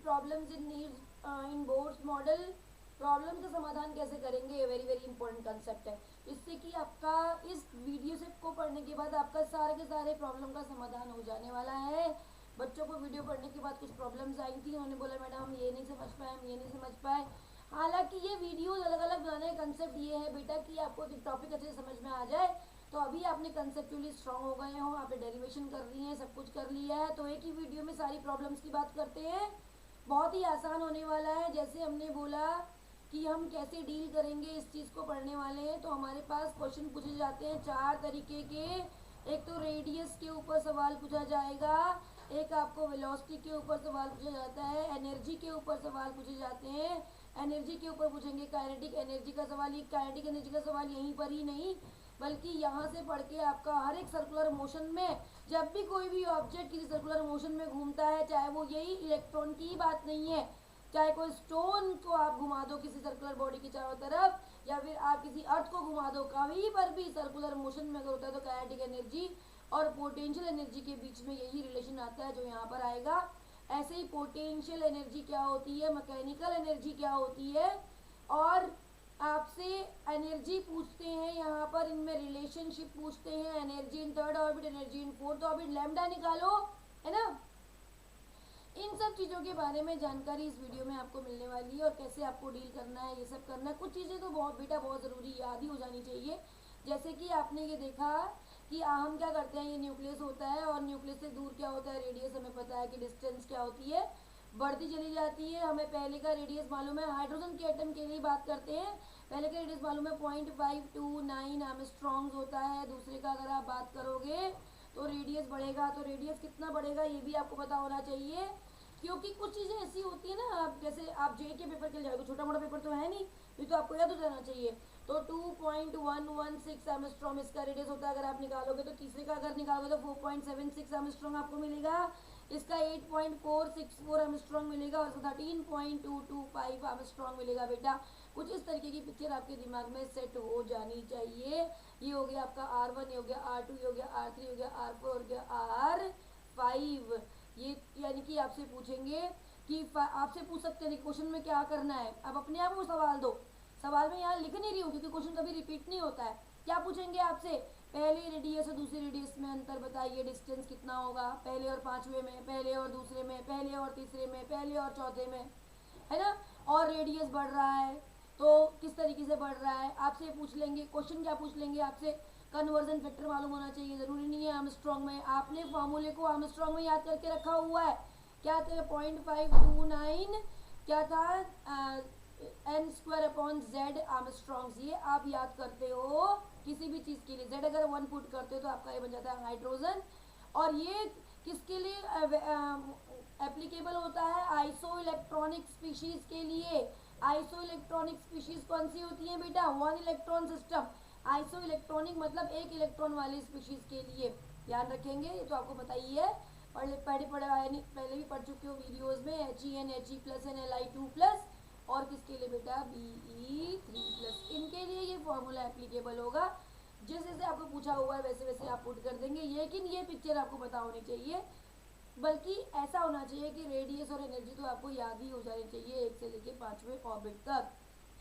Problems in needs in boards model, problem का समाधान कैसे करेंगे, ये वेरी वेरी इंपॉर्टेंट कंसेप्ट है। इससे कि आपका इस वीडियो से को पढ़ने के बाद आपका सारे के सारे प्रॉब्लम का समाधान हो जाने वाला है। बच्चों को वीडियो पढ़ने के बाद कुछ प्रॉब्लम्स आई थी, उन्होंने बोला मैडम हम ये नहीं समझ पाए, हम ये नहीं समझ पाए। हालांकि ये वीडियोस अलग अलग बनाने का कंसेप्ट ये है बेटा कि आपको टॉपिक अच्छे से समझ में आ जाए। तो अभी आपने कंसेप्चुअली स्ट्रांग हो गए हो, आपने डेरिवेशन कर ली है, सब कुछ कर लिया है, तो एक ही वीडियो में सारी प्रॉब्लम्स की बात करते हैं। बहुत ही आसान होने वाला है। जैसे हमने बोला कि हम कैसे डील करेंगे इस चीज़ को पढ़ने वाले हैं, तो हमारे पास क्वेश्चन पूछे जाते हैं 4 तरीके के। एक तो रेडियस के ऊपर सवाल पूछा जाएगा, एक आपको वेलोसिटी के ऊपर सवाल पूछा जाता है, एनर्जी के ऊपर सवाल पूछे जाते हैं, एनर्जी के ऊपर पूछेंगे काइनेटिक एनर्जी का सवाल। ये काइनेटिक एनर्जी का सवाल यहीं पर ही नहीं बल्कि यहाँ से पढ़ के आपका हर एक सर्कुलर मोशन में, जब भी कोई भी ऑब्जेक्ट किसी सर्कुलर मोशन में घूमता है, चाहे वो यही इलेक्ट्रॉन की ही बात नहीं है, चाहे कोई स्टोन को आप घुमा दो किसी सर्कुलर बॉडी की चारों तरफ, या फिर आप किसी अर्थ को घुमा दो, कहीं पर भी सर्कुलर मोशन में अगर होता है तो काइनेटिक एनर्जी और पोटेंशियल एनर्जी के बीच में यही रिलेशन आता है जो यहाँ पर आएगा। ऐसे ही पोटेंशियल एनर्जी क्या होती है, मैकेनिकल एनर्जी क्या होती है, और आपसे एनर्जी पूछते हैं यहाँ पर, इनमें रिलेशनशिप पूछते हैं, energy in third orbit, energy in fourth orbit, lambda निकालो, है ना। इन सब चीज़ों के बारे में जानकारी इस वीडियो में आपको मिलने वाली है, और कैसे आपको डील करना है, ये सब करना है। कुछ चीज़ें तो बहुत बेटा बहुत ज़रूरी याद ही हो जानी चाहिए। जैसे कि आपने ये देखा कि हम क्या करते हैं, ये न्यूक्लियस होता है और न्यूक्लियस से दूर क्या होता है, रेडियस। हमें पता है कि डिस्टेंस क्या होती है, बढ़ती चली जाती है। हमें पहले का रेडियस मालूम है, हाइड्रोजन के एटम के लिए बात करते हैं, पहले का रेडियस मालूम है 0.529 एमस्ट्रॉन्ग्स होता है। दूसरे का अगर आप बात करोगे तो रेडियस बढ़ेगा, तो रेडियस कितना बढ़ेगा ये भी आपको पता होना चाहिए। क्योंकि कुछ चीज़ें ऐसी होती है ना, आप जैसे आप जे के पेपर के लिए जाओगे, छोटा मोटा पेपर तो है नहीं, ये तो आपको याद हो जाना चाहिए। तो 2.116 एमस्ट्रॉन्ग इसका रेडियस होता है। अगर आप निकालोगे तो तीसरे का अगर निकालोगे तो 4.76 एमस्ट्रॉन्ग आपको मिलेगा, इसका 8.464 एमस्ट्रॉन्ग मिलेगा, और 13.225 एमस्ट्रॉन्ग मिलेगा। बेटा कुछ इस तरीके की पिक्चर आपके दिमाग में सेट हो जानी चाहिए। ये हो गया आपका R1, ये हो गया R2, ये हो गया R3, हो गया R4, हो गया R5। ये यानी कि आपसे पूछेंगे कि आपसे पूछ सकते हैं क्वेश्चन में क्या करना है। अब अपने आप को सवाल दो, सवाल में यहाँ लिख नहीं रही हूँ क्योंकि क्वेश्चन कभी रिपीट नहीं होता है। क्या पूछेंगे आपसे, पहले रेडियस और दूसरे रेडियस में अंतर बताइए, डिस्टेंस कितना होगा पहले और पांचवे में, पहले और दूसरे में, पहले और तीसरे में, पहले और चौथे में, है ना। और रेडियस बढ़ रहा है तो किस तरीके से बढ़ रहा है आपसे पूछ लेंगे। क्वेश्चन क्या पूछ लेंगे आपसे, कन्वर्जन फैक्टर मालूम होना चाहिए, ज़रूरी नहीं है आर्मस्ट्रॉन्ग में। आपने फॉर्मूले को आर्मस्ट्रॉन्ग में याद करके रखा हुआ है, क्या था 0.529, क्या था एन स्क्वायर अपॉन जेड आर्मस्ट्रॉन्ग्स, ये आप याद करते हो किसी भी चीज़ के लिए। जेड अगर 1 पुट करते हो तो आपका ये बन जाता है हाइड्रोजन। और ये किसके लिए एप्लीकेबल होता है, आइसो इलेक्ट्रॉनिक स्पीशीज के लिए। आइसो इलेक्ट्रॉनिक स्पीशीज कौन सी होती है बेटा, 1 इलेक्ट्रॉन सिस्टम। आइसो इलेक्ट्रॉनिक मतलब 1 इलेक्ट्रॉन वाली स्पीशीज के लिए, ध्यान रखेंगे। ये तो आपको पता ही है, पहले भी पढ़ चुके हो वीडियोस में, HEN He+N Li2+, और किसके लिए बेटा Be3+, इनके लिए ये फॉर्मूला एप्लीकेबल होगा। जैसे जैसे आपको पूछा हुआ है वैसे वैसे आप पुट कर देंगे, लेकिन ये पिक्चर आपको पता होनी चाहिए। बल्कि ऐसा होना चाहिए कि रेडियस और एनर्जी तो आपको याद ही हो जानी चाहिए 1 से लेके 5वें ऑर्बिट तक,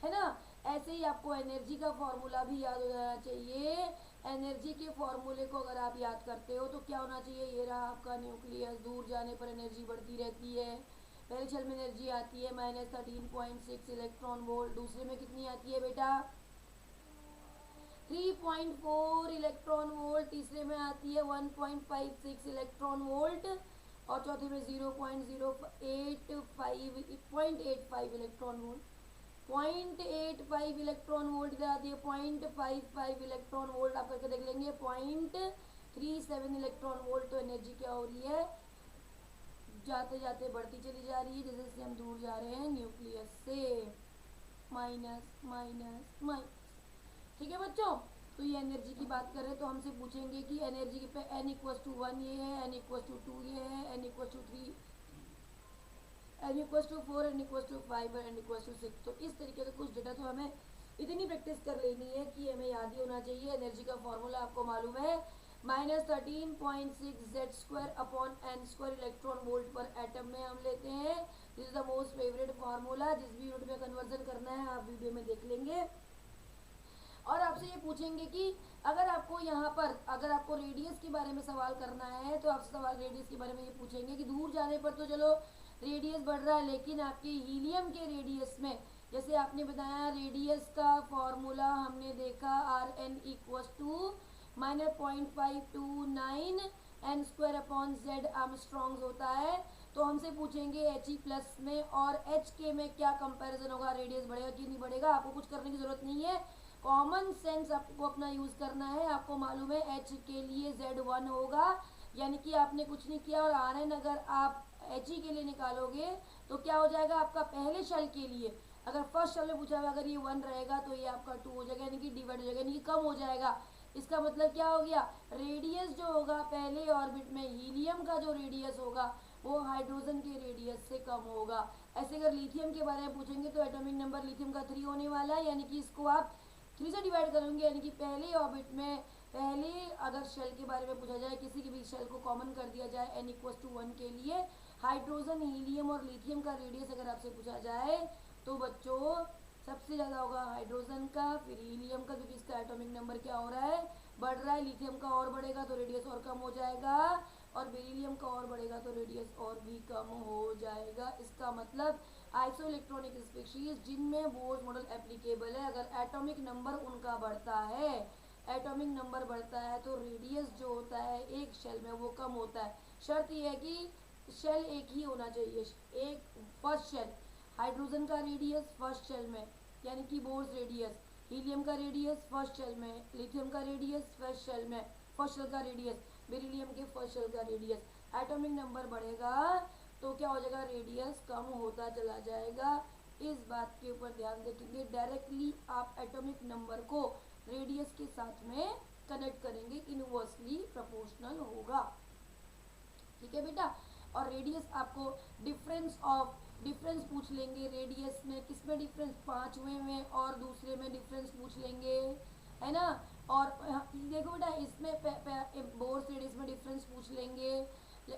है ना। ऐसे ही आपको एनर्जी का फॉर्मूला भी याद हो जाना चाहिए। एनर्जी के फॉर्मूले को अगर आप याद करते हो तो क्या होना चाहिए, ये रहा आपका न्यूक्लियस, दूर जाने पर एनर्जी बढ़ती रहती है। पहले शल में एनर्जी आती है -13.6 इलेक्ट्रॉन वोल्ट, दूसरे में कितनी आती है बेटा 3.4 इलेक्ट्रॉन वोल्ट, तीसरे में आती है 1.56 इलेक्ट्रॉन वोल्ट, और चौथे में 0.085 इलेक्ट्रॉन वोल्ट। 0.85 इलेक्ट्रॉन वोल्ट इधर आती है, 0.55 इलेक्ट्रॉन वोल्ट आप करके देख लेंगे, 0.37 इलेक्ट्रॉन वोल्ट। तो एनर्जी क्या हो रही है, जाते जाते बढ़ती चली जा रही है, जैसे जैसे हम दूर जा रहे हैं न्यूक्लियस से, माइनस माइनस माइनस। ठीक है बच्चों, तो ये एनर्जी की बात कर रहे हैं तो हमसे पूछेंगे कि एनर्जी पे n=1 ये है, n=2 ये है, n=3, n=4, n=5 और n=6। तो इस तरीके का कुछ डेटा तो हमें इतनी प्रैक्टिस कर लेनी है कि हमें याद ही होना चाहिए। एनर्जी का फॉर्मूला आपको मालूम है, -13.6 Z² upon n² electron volt पर एटम में हम लेते हैं। This is the most favourite formula. जिस भी यूनिट में कन्वर्जन करना है आप वीडियो में देख लेंगे। और आपसे ये पूछेंगे कि अगर आपको यहाँ पर अगर आपको रेडियस के बारे में सवाल करना है तो आपसे सवाल रेडियस के बारे में ये पूछेंगे कि दूर जाने पर तो चलो रेडियस बढ़ रहा है, लेकिन आपके हीलियम के रेडियस में, जैसे आपने बताया रेडियस का फॉर्मूला हमने देखा Rn equals to -0.529 n² upon Z angstroms होता है। तो हमसे पूछेंगे He प्लस में और Hk में क्या कंपैरिजन होगा, रेडियस बढ़ेगा कि नहीं बढ़ेगा। आपको कुछ करने की जरूरत नहीं है, कॉमन सेंस आपको अपना यूज करना है। आपको मालूम है H के लिए Z1 होगा, यानी कि आपने कुछ नहीं किया। और Rn अगर आप He के लिए निकालोगे तो क्या हो जाएगा आपका पहले शेल के लिए, अगर फर्स्ट शेल में पूछा हुआ अगर ये 1 रहेगा तो ये आपका 2 हो जाएगा, यानी कि डिवाइड हो जाएगा, यानी कि कम हो जाएगा। इसका मतलब क्या हो गया, रेडियस जो होगा पहले ऑर्बिट में हीलियम का जो रेडियस होगा वो हाइड्रोजन के रेडियस से कम होगा। ऐसे अगर लिथियम के बारे में पूछेंगे तो एटॉमिक नंबर लिथियम का 3 होने वाला है, यानी कि इसको आप 3 से डिवाइड करेंगे, यानी कि पहले ऑर्बिट में पहले अगर शेल के बारे में पूछा जाए, किसी के भी शेल को कॉमन कर दिया जाए n इक्वस टू 1 के लिए, हाइड्रोजन हीलियम और लिथियम का रेडियस अगर आपसे पूछा जाए तो बच्चों सबसे ज़्यादा होगा हाइड्रोजन का, फिर हीलियम का, क्योंकि इसका एटॉमिक नंबर क्या हो रहा है, बढ़ रहा है। लिथियम का और बढ़ेगा तो रेडियस और कम हो जाएगा, और बेरिलियम का और बढ़ेगा तो रेडियस और भी कम हो जाएगा। इसका मतलब आइसो इलेक्ट्रॉनिक स्पीशीज जिनमें बोर्स मॉडल एप्लीकेबल है, अगर एटॉमिक नंबर उनका बढ़ता है, एटॉमिक नंबर बढ़ता है तो रेडियस जो होता है एक शेल में वो कम होता है। शर्त यह है कि शेल एक ही होना चाहिए, एक फर्स्ट शेल, हाइड्रोजन का रेडियस फर्स्ट शेल में यानी कि बोर्स रेडियस, हीलियम का रेडियस फर्स्ट शेल में, लिथियम का रेडियस फर्स्ट शेल में, फर्स्ट शेल का रेडियस, बेरिलियम के फर्स्ट शेल का रेडियस। एटॉमिक नंबर बढ़ेगा तो क्या हो जाएगा, रेडियस कम होता चला जाएगा। इस बात के ऊपर ध्यान रखेंगे, डायरेक्टली आप एटॉमिक नंबर को रेडियस के साथ में कनेक्ट करेंगे, इनवर्सली प्रोपोर्शनल होगा। ठीक है बेटा। और रेडियस आपको डिफरेंस पूछ लेंगे, रेडियस में किसमें डिफरेंस, पांचवें में और दूसरे में डिफरेंस पूछ लेंगे, है ना। और देखो बेटा इसमें बोर्स रेडियस में डिफरेंस पूछ लेंगे।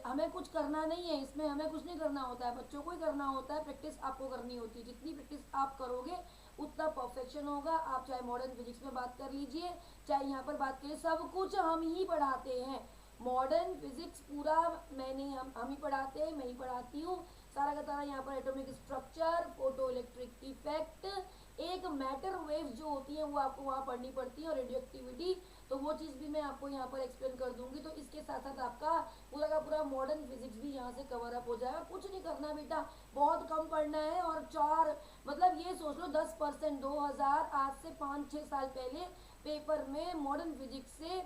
हमें कुछ करना नहीं है इसमें, हमें कुछ नहीं करना होता है, बच्चों को ही करना होता है, प्रैक्टिस आपको करनी होती है। जितनी प्रैक्टिस आप करोगे उतना परफेक्शन होगा। आप चाहे मॉडर्न फिजिक्स में बात कर लीजिए, चाहे यहाँ पर बात करिए, सब कुछ हम ही पढ़ाते हैं। मॉडर्न फिजिक्स पूरा हम ही पढ़ाते हैं, मैं ही पढ़ाती हूँ। सारा का सारा यहाँ पर atomic structure, photo electric effect, एक मैटर वेव्स जो होती हैं वो आपको वहाँ पढ़नी पड़ती है, और रेडियो एक्टिविटी, तो वो चीज़ भी मैं आपको यहाँ पर एक्सप्लेन कर दूंगी। तो इसके साथ साथ आपका पूरा का पूरा मॉडर्न फिजिक्स भी यहाँ से कवर अप हो जाएगा। कुछ नहीं करना बेटा, बहुत कम पढ़ना है। और मतलब ये सोच लो 10%, 2000 आज से 5-6 साल पहले पेपर में मॉडर्न फिजिक्स से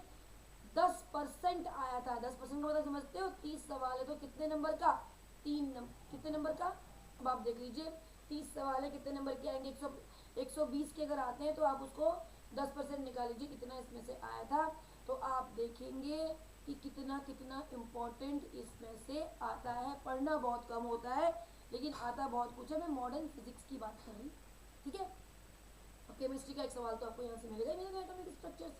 10% आया था। 10% का मतलब समझते हो, 30 सवाल है तो कितने नंबर का, कितने नंबर का, अब आप देख लीजिए 30 सवाल है, कितने नंबर के आएंगे, 120 के अगर आते हैं तो आप उसको 10% निकाल लीजिए कितना इसमें से आया था। तो आप देखेंगे कि कितना कितना इम्पोर्टेंट इसमें से आता है। पढ़ना बहुत कम होता है लेकिन आता बहुत कुछ है। मैं मॉडर्न फिजिक्स की बात कर रही, ठीक है। और केमिस्ट्री का एक सवाल तो आपको यहाँ से मिलेगा, एटॉमिक स्ट्रक्चर्स,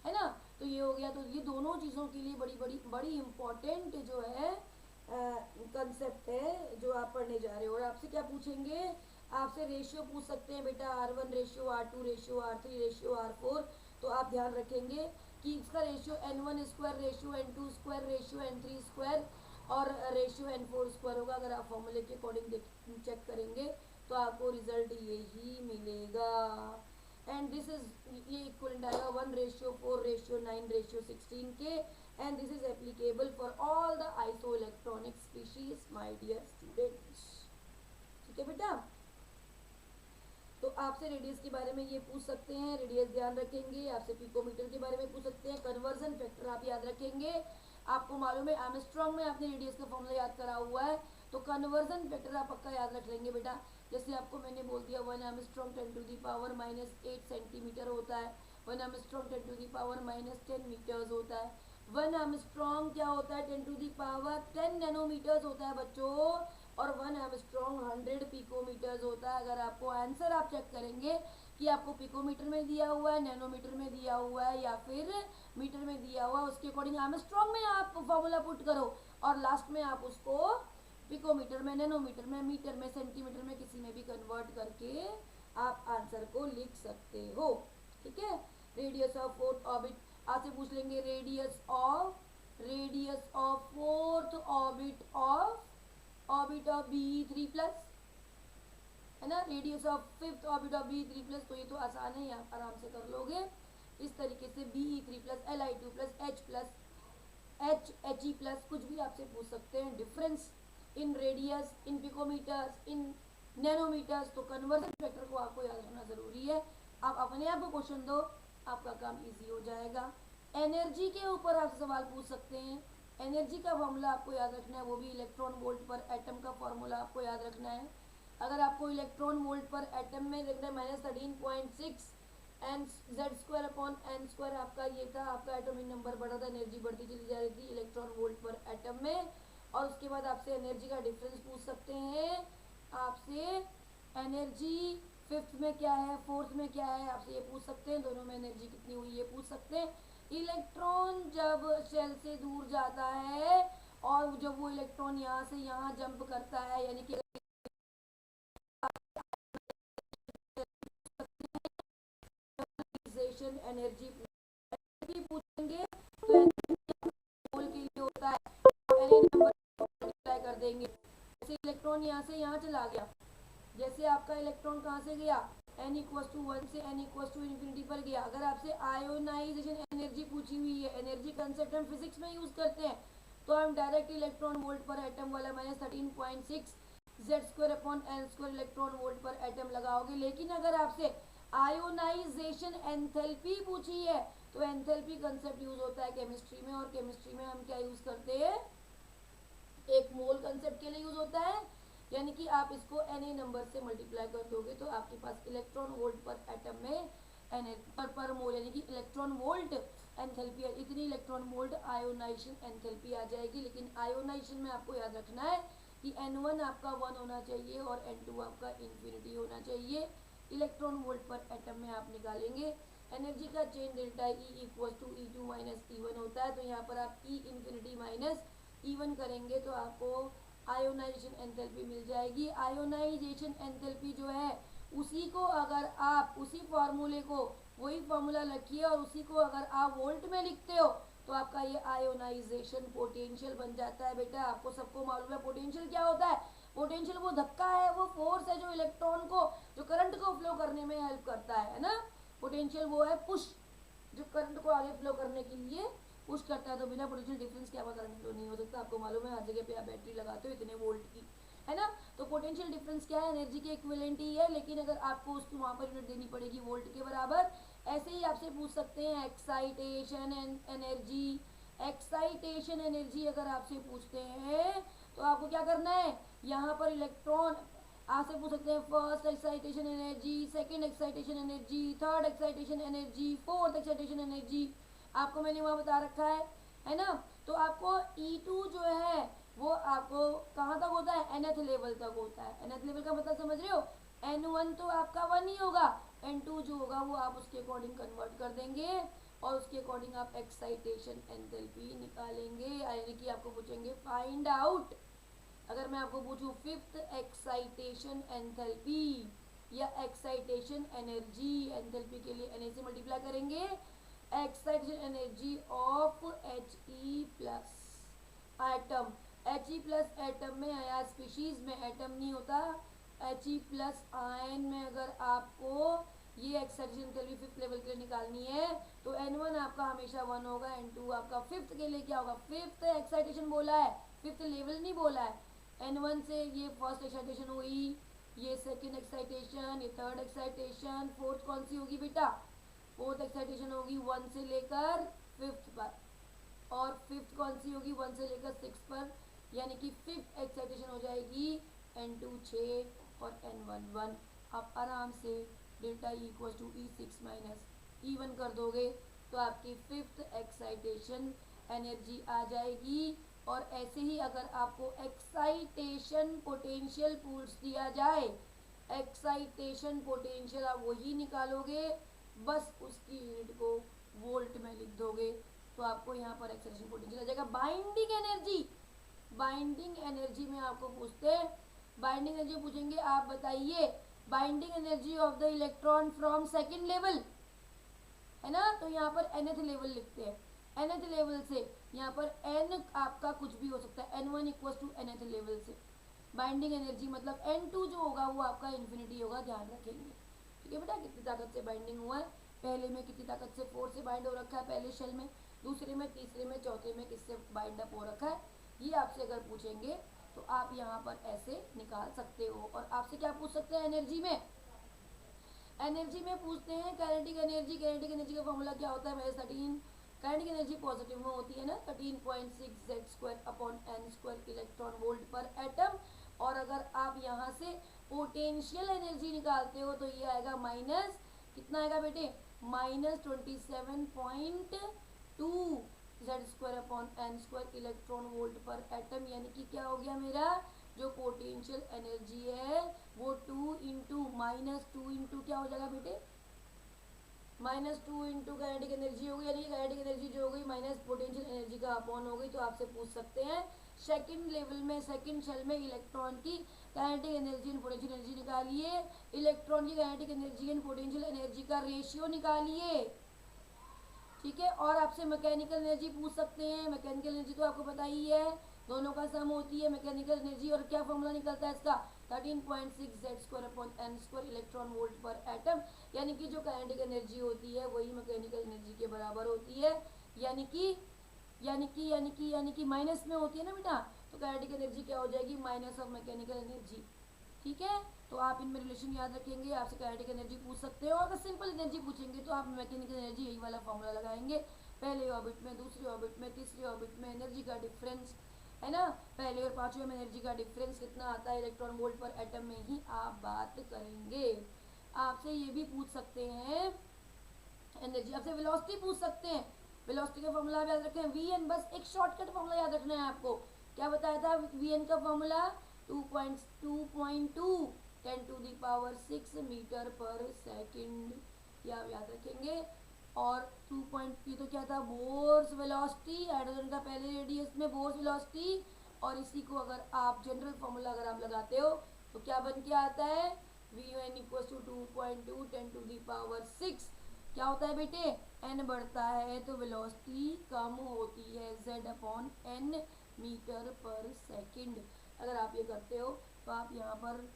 है ना। तो ये हो गया। तो ये दोनों चीज़ों के लिए बड़ी इंपॉर्टेंट जो है कंसेप्ट है जो आप पढ़ने जा रहे हो। और आपसे क्या पूछेंगे, आपसे रेशियो पूछ सकते हैं बेटा, R1 ratio, R2 ratio, R3 ratio, R4। तो आप ध्यान रखेंगे कि इसका ratio N1 square ratio, N2 square ratio, N3 square और रेशियो N4 स्क्वायर होगा। अगर आप फॉर्मूले के अकॉर्डिंग चेक करेंगे तो आपको रिजल्ट यही मिलेगा। एंड दिस इज ये इक्वल आएगा 1:4 रेशियो 9 रेशियो 16 के। And this is applicable for all the isoelectronic species my dear students. ठीक है बेटा। तो आपसे रेडियस के बारे में ये पूछ सकते हैं, रेडियस ध्यान रखेंगे। आपसे पिकोमीटर के बारे में पूछ सकते हैं, कन्वर्जन फैक्टर आप याद रखेंगे। आपको मालूम है आर्मस्ट्रॉन्ग में आपने रेडियस का फॉर्मूला याद करा हुआ है, तो कन्वर्जन फैक्टर आप पक्का याद रख लेंगे बेटा। जैसे आपको मैंने बोल दिया 1 आर्मस्ट्रॉन्ग 10⁻⁻8 सेंटीमीटर होता है, 1 आर्मस्ट्रॉन्ग 10⁻10 मीटर्स होता है, 1 आर्मस्ट्रॉन्ग क्या होता है 10 नैनोमीटर्स होता है बच्चों, और 1 आर्मस्ट्रॉन्ग 100 पिकोमीटर्स होता है। अगर आपको आंसर आप चेक करेंगे कि आपको पिकोमीटर में दिया हुआ है, नैनोमीटर में दिया हुआ है या फिर मीटर में दिया हुआ, उसके अकॉर्डिंग आर्मस्ट्रॉन्ग में आप फॉर्मूला पुट करो और लास्ट में आप उसको पिकोमीटर में, नैनोमीटर में, मीटर में, सेंटीमीटर में किसी में भी कन्वर्ट करके आप आंसर को लिख सकते हो। ठीक है। रेडियस ऑफ फोर्थ ऑर्बिट आपसे पूछ लेंगे, radius of fourth orbit of BE3+, है ना। Radius of fifth orbit of BE3+, तो ये तो आसान है, आप आराम से कर लोगे। इस तरीके से BE3+, Li2+, He+, कुछ भी आपसे पूछ सकते हैं। Difference in radius, in picometres, in nanometres, तो कन्वर्जन फैक्टर को आपको याद रखना जरूरी है। आप अपने आप को क्वेश्चन दो, आपका काम इजी हो जाएगा। एनर्जी के ऊपर आप सवाल पूछ सकते हैं। एनर्जी का फॉर्मूला आपको याद रखना है, वो भी इलेक्ट्रॉन वोल्ट पर एटम का फॉर्मूला आपको याद रखना है। अगर आपको इलेक्ट्रॉन वोल्ट पर एटम में देखना है -13.6 n² आपका ये था, आपका एटॉमिक नंबर बढ़ा था, एनर्जी बढ़ती चली जा रही थी इलेक्ट्रॉन वोल्ट पर एटम में। और उसके बाद आपसे एनर्जी का डिफरेंस पूछ सकते हैं, आपसे एनर्जी फिफ्थ में क्या है, फोर्थ में क्या है, आपसे ये पूछ सकते हैं। दोनों में एनर्जी कितनी हुई ये पूछ सकते हैं। इलेक्ट्रॉन जब शेल से दूर जाता है और जब वो इलेक्ट्रॉन यहाँ से यहाँ जंप करता है, यानी कि एनर्जी पूछेंगे तो मोल के लिए होता है, एन नंबर मल्टीप्लाई कर देंगे। जैसे इलेक्ट्रॉन यहाँ से यहाँ चला गया, जैसे आपका इलेक्ट्रॉन कहाँ से गया, n=1 से n=∞ पर गया। अगर आपसे आयोनाइजेशन एनर्जी पूछी हुई है, एनर्जी कंसेप्ट हम फिजिक्स में यूज करते हैं, तो हम डायरेक्ट इलेक्ट्रॉन वोल्ट पर एटम वाला -13.6 Z²/n² इलेक्ट्रॉन वोल्ट पर एटम लगाओगे। लेकिन अगर आपसे आयोनाइजेशन एंथैल्पी पूछी है, तो एंथैल्पी कंसेप्ट यूज होता है केमिस्ट्री में, और केमिस्ट्री में हम क्या यूज करते हैं, एक मोल कंसेप्ट के लिए यूज होता है। यानी कि आप इसको Na नंबर से मल्टीप्लाई कर दोगे तो आपके पास इलेक्ट्रॉन वोल्ट पर एटम में पर मोल यानी कि इलेक्ट्रॉन वोल्ट एंथैल्पी, इतनी इलेक्ट्रॉन वोल्ट आयोनाइजेशन एंथैल्पी आ जाएगी। लेकिन आयोनाइजेशन में आपको याद रखना है कि N1 आपका 1 होना चाहिए और N2 आपका इन्फिनिटी होना चाहिए। इलेक्ट्रॉन वोल्ट पर एटम में आप निकालेंगे एनर्जी का चेन डेल्टा E=E2 - E1 होता है। तो यहाँ पर आप E इन्फिनिटी माइनस E1 करेंगे तो आपको आयोनाइजेशन एंथैल्पी मिल जाएगी। आयोनाइजेशन एंथैल्पी जो है उसी को अगर आप उसी फॉर्मूले को, वही फॉर्मूला रखिए और उसी को अगर आप वोल्ट में लिखते हो तो आपका ये आयोनाइजेशन पोटेंशियल बन जाता है। बेटा आपको सबको मालूम है पोटेंशियल क्या होता है। पोटेंशियल वो धक्का है, वो फोर्स है जो इलेक्ट्रॉन को, जो करंट को फ्लो करने में हेल्प करता है ना। पोटेंशियल वो है पुश, जो करंट को आगे फ्लो करने के लिए पुश करता है। तो बिना पोटेंशियल डिफरेंस के आपका करंट फ्लो नहीं हो सकता। आपको मालूम है हर जगह पे आप बैटरी लगाते हो इतने वोल्ट की, है ना। तो पोटेंशियल डिफरेंस क्या है, एनर्जी के इक्विवेलेंट ही है, लेकिन अगर आपको उसकी वहां पर यूनिट देनी पड़ेगी वोल्ट के बराबर। ऐसे ही आपसे पूछ सकते हैं एक्साइटेशन एनर्जी। एक्साइटेशन एनर्जी अगर आपसे पूछते हैं तो आपको क्या करना है, यहाँ पर इलेक्ट्रॉन आपसे पूछ सकते हैं first excitation energy, second excitation energy, third excitation energy, fourth excitation energy, आपको मैंने वहां बता रखा है ना। तो आपको E2 जो है वो आपको कहाँ तक होता है, nth लेवल तक होता है। nth लेवल का मतलब समझ रहे हो, N1 तो आपका 1 ही होगा, N2 जो होगा वो आप उसके अकॉर्डिंग कन्वर्ट कर देंगे और उसके अकॉर्डिंग आप एक्साइटेशन एंथैल्पी निकालेंगे। यानी कि आपको पूछेंगे फाइंड आउट, अगर मैं आपको पूछूं फिफ्थ एक्साइटेशन एंथैल्पी या एक्साइटेशन एनर्जी, एंथैल्पी के लिए Na से मल्टीप्लाई करेंगे excitation energy of He+ atom. He+ atom में या स्पीशीज में, एटम नहीं होता, He+ आयन में अगर आपको ये एक्साइटेशन एंथैल्पी फिफ्थ लेवल के लिए निकालनी है तो N1 आपका हमेशा 1 होगा, N2 आपका फिफ्थ के लिए क्या होगा, फिफ्थ एक्साइटेशन बोला है, फिफ्थ लेवल नहीं बोला है। N1 से ये फर्स्ट एक्साइटेशन हुई, ये सेकंड एक्साइटेशन, ये थर्ड एक्साइटेशन, फोर्थ कौन सी होगी बेटा, फोर्थ एक्साइटेशन होगी 1 से लेकर फिफ्थ पर, और फिफ्थ कौन सी होगी 1 से लेकर 6 पर। यानी कि फिफ्थ एक्साइटेशन हो जाएगी N2 6 और N1 1। आप आराम से डेल्टा E=E6 - E1 कर दोगे तो आपकी फिफ्थ एक्साइटेशन एनर्जी आ जाएगी। और ऐसे ही अगर आपको एक्साइटेशन पोटेंशियल पूछ दिया जाए, एक्साइटेशन पोटेंशियल आप वही निकालोगे, बस उसकी यूनिट को वोल्ट में लिख दोगे तो आपको यहाँ पर एक्सेलरेशन पोटेंशियल आ जाएगा। बाइंडिंग एनर्जी, बाइंडिंग एनर्जी में आपको पूछते हैं, बाइंडिंग एनर्जी पूछेंगे आप बताइए binding energy of the electron from second level, है ना, तो यहाँ पर nth लेवल लिखते हैं, nth लेवल से यहाँ पर n आपका कुछ भी हो सकता है, n1 equal to nth level से बाइंडिंग एनर्जी मतलब n2 जो होगा वो आपका इन्फिनिटी होगा, ध्यान रखेंगे। ठीक है बेटा, कितनी ताकत से बाइंडिंग हुआ है, पहले में कितनी ताकत से फोर्स से बाइंड हो रखा है पहले शेल में, दूसरे में, तीसरे में, चौथे में किससे बाइंड अप हो रखा है, ये आपसे अगर पूछेंगे तो आप यहाँ पर ऐसे निकाल सकते हो। और आपसे क्या पूछ सकते हैं एनर्जी में, एनर्जी में पूछते हैं काइनेटिक एनर्जी, काइनेटिक एनर्जी का फॉर्मूला क्या होता है, -13, काइनेटिक एनर्जी पॉजिटिव में होती है ना, 13.6 z² upon n² electron volt पर एटम। और अगर आप यहाँ से पोटेंशियल एनर्जी निकालते हो तो ये आएगा माइनस, कितना आएगा बेटे, -27.2 z² upon n² electron volt पर एटम, यानी कि क्या हो गया मेरा जो पोटेंशियल एनर्जी है वो 2 इंटू -2 इंटू क्या हो जाएगा बेटे, -2 इंटू काइनेटिक एनर्जी होगी, यानी काइनेटिक एनर्जी जो हो गई माइनस पोटेंशियल एनर्जी का अपॉन हो गई। तो आपसे पूछ सकते हैं सेकंड लेवल में, सेकंड शेल में इलेक्ट्रॉन की kinetic energy and potential energy निकालिए, इलेक्ट्रॉन की kinetic energy and potential energy का रेशियो निकालिए। ठीक है, और आपसे मैकेनिकल एनर्जी पूछ सकते हैं, मैकेनिकल एनर्जी तो आपको पता ही है, दोनों का सम होती है मैकेनिकल एनर्जी, और क्या फॉर्मूला निकलता है इसका, 13.6 z² upon n² electron volt पर एटम, यानी कि जो काइनेटिक एनर्जी होती है वही मैकेनिकल एनर्जी के बराबर होती है, यानी कि माइनस में होती है ना बेटा, तो काइनेटिक एनर्जी क्या हो जाएगी, माइनस ऑफ मैकेनिकल एनर्जी। ठीक है, तो आप इनमें रिलेशन याद रखेंगे, आपसे काइनेटिक एनर्जी पूछ सकते हो, अगर सिंपल एनर्जी पूछेंगे तो आप मैकेनिकल एनर्जी यही वाला फॉर्मूला लगाएंगे, पहले ऑर्बिट में, दूसरे ऑर्बिट में, तीसरे ऑर्बिट में एनर्जी का डिफरेंस, है ना, पहले और पांचवें में एनर्जी का डिफरेंस कितना आता है इलेक्ट्रॉन वोल्ट पर एटम में ही आप बात करेंगे। आपसे ये भी पूछ सकते हैं एनर्जी, आपसे वेलोसिटी पूछ सकते हैं, वेलोसिटी का फॉर्मूला याद रखें, वीएन, बस एक शॉर्टकट फॉर्मूला याद रखना है आपको, क्या बताया था वीएन का फॉर्मूला, 2.2 10⁶ मीटर पर सेकंड, ये आप याद रखेंगे। और 2 तो क्या था, बोर्स वेलोसिटी, हाइड्रोजन का पहले रेडियस में बोर्स वेलोसिटी, और इसी को अगर आप जनरल फॉर्मूला अगर आप लगाते हो तो क्या बन के आता है, v1 इक्वल टू 2.2 10⁶, क्या होता है बेटे, n बढ़ता है तो वेलोसिटी कम होती है, z अपॉन n मीटर पर सेकंड। अगर आप ये करते हो तो आप यहाँ पर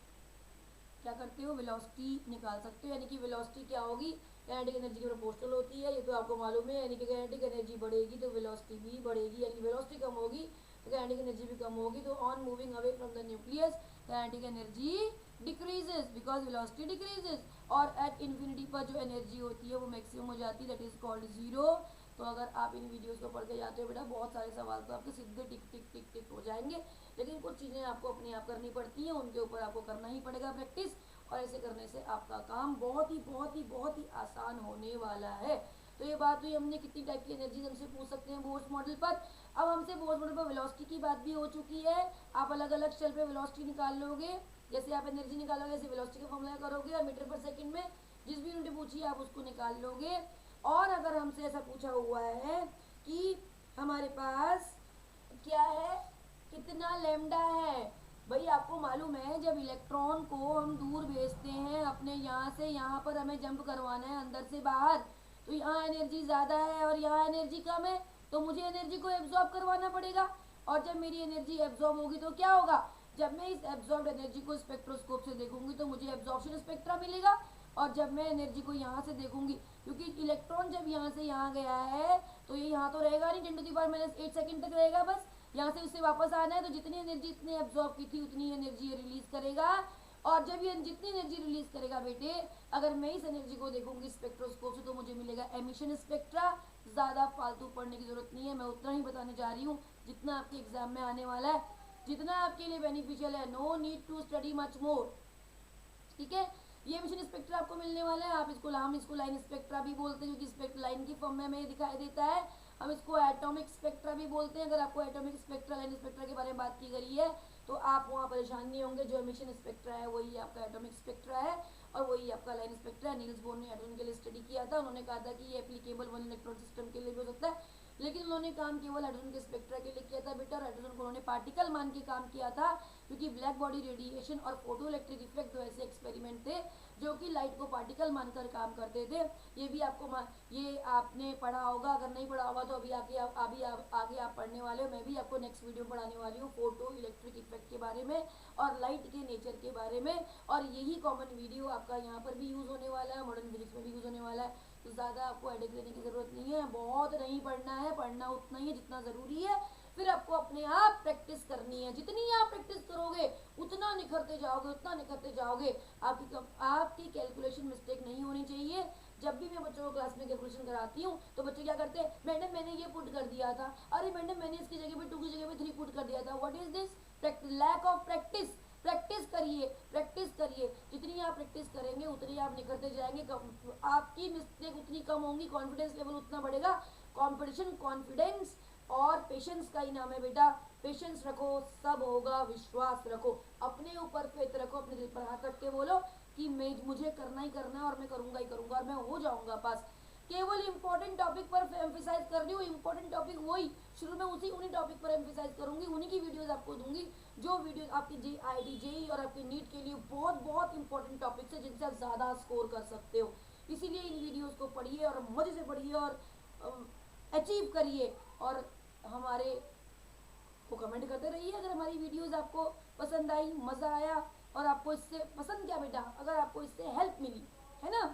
क्या करते हो, वेलोसिटी निकाल सकते हो, यानी कि वेलोसिटी क्या होगी, काइनेटिक एनर्जी की प्रोपोर्शनल होती है, ये तो आपको मालूम है, यानी कि काइनेटिक एनर्जी बढ़ेगी तो वेलोसिटी भी बढ़ेगी, यानी कि वेलोसिटी कम होगी तो काइनेटिक एनर्जी भी कम होगी। तो on moving away from the nucleus kinetic energy decreases because velocity decreases, और एट इन्फिनिटी पर जो एनर्जी होती है वो मैक्सिमम हो जाती है, दैट इज कॉल्ड जीरो। तो अगर आप इन वीडियोस को पढ़ के जाते हो बेटा, बहुत सारे सवाल तो आपके सीधे टिक टिक टिक टिक हो जाएंगे, लेकिन कुछ चीज़ें आपको अपने आप करनी पड़ती हैं, उनके ऊपर आपको करना ही पड़ेगा प्रैक्टिस, और ऐसे करने से आपका काम बहुत ही आसान होने वाला है। तो ये बात हुई हमने कितनी टाइप की एनर्जी हमसे पूछ सकते हैं बोर्स मॉडल पर। अब हमसे बोर्स मॉडल पर वेलोसिटी की बात भी हो चुकी है, आप अलग अलग शेल पे वेलोसिटी निकाल लोगे, जैसे आप एनर्जी निकालोगे ऐसे वेलोसिटी का फॉर्मूला करोगे, और मीटर पर सेकंड में जिस भी यूनिट पूछी आप उसको निकाल लोगे। और अगर हमसे ऐसा पूछा हुआ है कि हमारे पास क्या है, कितना लैम्डा है, भाई आपको मालूम है जब इलेक्ट्रॉन को हम दूर भेजते हैं अपने यहाँ से, यहाँ पर हमें जंप करवाना है अंदर से बाहर, तो यहाँ एनर्जी ज़्यादा है और यहाँ एनर्जी कम है, तो मुझे एनर्जी को एब्जॉर्ब करवाना पड़ेगा, और जब मेरी एनर्जी एब्जॉर्ब होगी तो क्या होगा, जब मैं इस एब्जॉर्ब एनर्जी को स्पेक्ट्रोस्कोप से देखूंगी तो मुझे एब्जॉर्प्शन स्पेक्ट्रा मिलेगा, और जब मैं एनर्जी को यहाँ से देखूंगी, क्योंकि इलेक्ट्रॉन जब यहाँ से यहाँ गया है तो ये यहाँ तो रहेगा नहीं, 10⁻⁸ सेकंड तक रहेगा, बस यहाँ से उससे वापस आना है, तो जितनी एनर्जी इसने एब्जॉर्ब की थी उतनी एनर्जी ये रिलीज करेगा, और जब ये जितनी एनर्जी रिलीज करेगा बेटे, अगर मैं इस एनर्जी को देखूंगी स्पेक्ट्रोस्कोप से तो मुझे मिलेगा एमिशन स्पेक्ट्रा। ज़्यादा फालतू पढ़ने की जरूरत नहीं है, मैं उतना ही बताने जा रही हूँ जितना आपके एग्जाम में आने वाला है, जितना आपके लिए बेनिफिशियल है, no need to study much more. ठीक है, ये एमिशन स्पेक्ट्रा आपको मिलने वाला है, आप इसको हम इसको लाइन स्पेक्ट्रा भी बोलते हैं, क्योंकि स्पेक्ट्रा लाइन की फॉर्म में हमें दिखाई देता है, हम इसको एटॉमिक स्पेक्ट्रा भी बोलते हैं। अगर आपको एटॉमिक स्पेक्ट्रा लाइन स्पेक्ट्रा के बारे में बात की गई है तो आप वहाँ परेशान नहीं होंगे, जो एमिशन स्पेक्ट्रा है वही आपका एटॉमिक स्पेक्ट्रा है। और वही आपका लाइन स्पेक्ट्रा। नील्स बोर ने हाइड्रोजन के लिए स्टडी किया था, उन्होंने कहा था कि ये एप्लीकेबल वन इलेक्ट्रॉन सिस्टम के लिए भी हो सकता है, लेकिन उन्होंने काम केवल हाइड्रोजन के स्पेक्ट्रा के लिए किया था बेटा। और हाइड्रोजन को उन्होंने पार्टिकल मान के काम किया था, क्योंकि ब्लैक बॉडी रेडिएशन और फोटो इलेक्ट्रिक इफेक्ट दो ऐसे एक्सपेरिमेंट थे जो कि लाइट को पार्टिकल मानकर काम करते थे। ये भी आपको ये आपने पढ़ा होगा, अगर नहीं पढ़ा होगा तो अभी आगे आप पढ़ने वाले हो। मैं भी आपको नेक्स्ट वीडियो में पढ़ाने वाली हूँ फोटो इलेक्ट्रिक इफेक्ट के बारे में और लाइट के नेचर के बारे में। और यही कॉमन वीडियो आपका यहाँ पर भी यूज़ होने वाला है, मॉडर्न फिजिक्स में भी यूज़ होने वाला है। तो ज़्यादा आपको हेडेक लेने की ज़रूरत नहीं है, बहुत नहीं पढ़ना है, पढ़ना उतना ही है जितना ज़रूरी है। फिर आपको अपने आप प्रैक्टिस करनी है, जितनी आप प्रैक्टिस करोगे उतना निखरते जाओगे, उतना निखरते जाओगे। आपकी कैलकुलेशन मिस्टेक नहीं होनी चाहिए। जब भी मैं बच्चों को क्लास में कैलकुलेशन कराती हूँ तो बच्चे क्या करते हैं, मैडम मैंने ये पुट कर दिया था, अरे मैडम मैंने इसकी जगह पे 2 की जगह पे 3 पुट कर दिया था। What is this? Lack of practice. Practice करिए, प्रैक्टिस करिए, जितनी आप प्रैक्टिस करेंगे उतनी आप निकलते जाएंगे, आपकी मिस्टेक उतनी कम होंगी, कॉन्फिडेंस लेवल उतना बढ़ेगा। कंपटीशन कॉन्फिडेंस और पेशेंस का ही नाम है बेटा। पेशेंस रखो, सब होगा, विश्वास रखो, अपने ऊपर फेथ रखो, अपने दिल पर हाथ रख के बोलो कि मुझे करना ही करना है और मैं करूंगा ही करूंगा और मैं हो जाऊंगा पास। केवल इंपॉर्टेंट टॉपिक पर एम्फेसाइज कर रही हूँ, इंपॉर्टेंट टॉपिक वही शुरू में उन्हीं टॉपिक पर एम्फेसाइज करूंगी, उन्हीं की वीडियोस आपको दूंगी जो वीडियोस आपकी जेई और आपके नीट के लिए बहुत बहुत इंपॉर्टेंट टॉपिक्स है जिनसे आप ज़्यादा स्कोर कर सकते हो। इसीलिए इन वीडियोस को पढ़िए और मजे से पढ़िए और अचीव करिए। और हमारे को कमेंट करते रहिए अगर हमारी वीडियोस आपको पसंद आई, मज़ा आया और आपको इससे पसंद क्या बेटा, अगर आपको इससे हेल्प मिली है ना,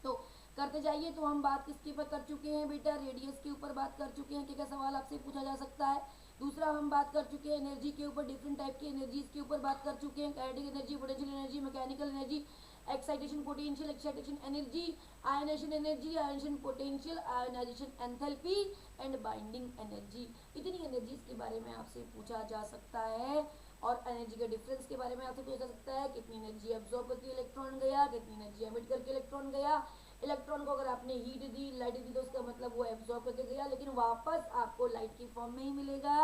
तो करते जाइए। तो हम बात किसके ऊपर कर चुके हैं बेटा, रेडियस के ऊपर बात कर चुके हैं कि क्या सवाल आपसे पूछा जा सकता है। दूसरा हम बात कर चुके हैं एनर्जी के ऊपर, डिफरेंट टाइप की एनर्जीज के ऊपर बात कर चुके हैं, kinetic energy, potential energy, mechanical energy, excitation potential, excitation energy, ionization energy, ionization potential, ionization enthalpy and binding energy. इतनी एनर्जीज के बारे में आपसे पूछा जा सकता है। और एनर्जी के डिफरेंस के बारे में आपसे पूछा जा सकता है, कितनी एनर्जी एब्जॉर्ब करके इलेक्ट्रॉन गया, कितनी एनर्जी एमिट करके इलेक्ट्रॉन गया। इलेक्ट्रॉन को अगर आपने हीट दी, लाइट दी तो उसका मतलब वो एब्जॉर्ब करके गया, लेकिन वापस आपको लाइट की फॉर्म में ही मिलेगा,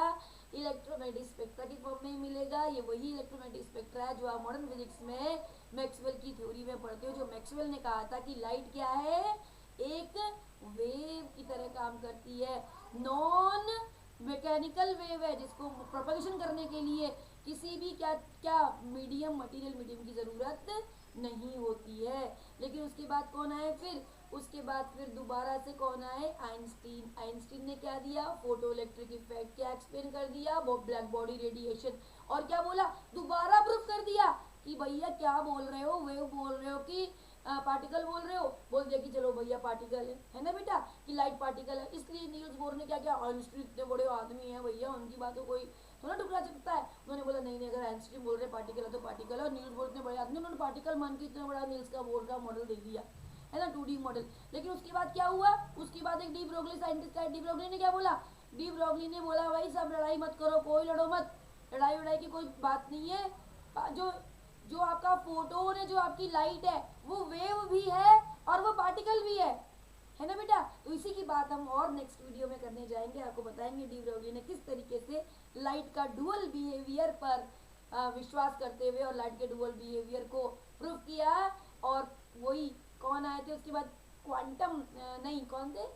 इलेक्ट्रोमैग्नेटिक स्पेक्ट्रा की फॉर्म में ही मिलेगा। ये वही इलेक्ट्रोमैग्नेटिक स्पेक्ट्रा है जो आप मॉडर्न फिजिक्स में मैक्सवेल की थ्योरी में पढ़ते हो, जो मैक्सवेल ने कहा था कि लाइट क्या है, एक वेव की तरह काम करती है, नॉन मैकेनिकल वेव है, जिसको प्रोपगेशन करने के लिए किसी भी क्या मीडियम, मटेरियल मीडियम की ज़रूरत नहीं होती है। लेकिन उसके बाद कौन आए फिर, उसके बाद फिर दोबारा से कौन आए, आइंस्टीन। आइंस्टीन ने क्या दिया, फोटो इलेक्ट्रिक इफेक्ट, क्या एक्सप्लेन कर दिया, वो ब्लैक बॉडी रेडिएशन, और क्या बोला, दोबारा प्रूफ कर दिया कि भैया क्या बोल रहे हो, वेव बोल रहे हो कि पार्टिकल बोल रहे हो, बोल दिया कि चलो भैया पार्टिकल है ना बेटा, कि लाइट पार्टिकल है। इसलिए नील्स बोर ने क्या किया, आइंस्टीन इतने बड़े आदमी है भैया, उनकी बातों कोई थोड़ा टुकड़ा सकता है, उन्होंने बोला नहीं नहीं, अगर आइंस्टीन बोल रहे पार्टिकल है तो पार्टिकल है। और नील्स बोर इतने बड़े आदमी, उन्होंने पार्टिकल मान के इतना बड़ा नील्स का बोर का मॉडल दे दिया है ना, 2D मॉडल। लेकिन उसके बाद क्या हुआ, उसके बाद एक डी ब्रोगली साइंटिस्ट है, डी ब्रोगली ने क्या बोला, डी ब्रोगली ने बोला भाई सब लड़ाई मत करो, कोई लड़ो मत, लड़ाई वड़ाई की कोई बात नहीं है। जो आपका फोटोन है, जो आपकी लाइट है, वो वेव भी है और वो पार्टिकल भी है ना बेटा। तो इसी की बात हम और नेक्स्ट वीडियो में करने जाएंगे, आपको बताएंगे डी ब्रोगली ने किस तरीके से लाइट का डुअल बिहेवियर पर विश्वास करते हुए और लाइट के डुअल बिहेवियर को प्रूव किया। और वही कौन आए थे उसके बाद, क्वांटम नहीं कौन थे,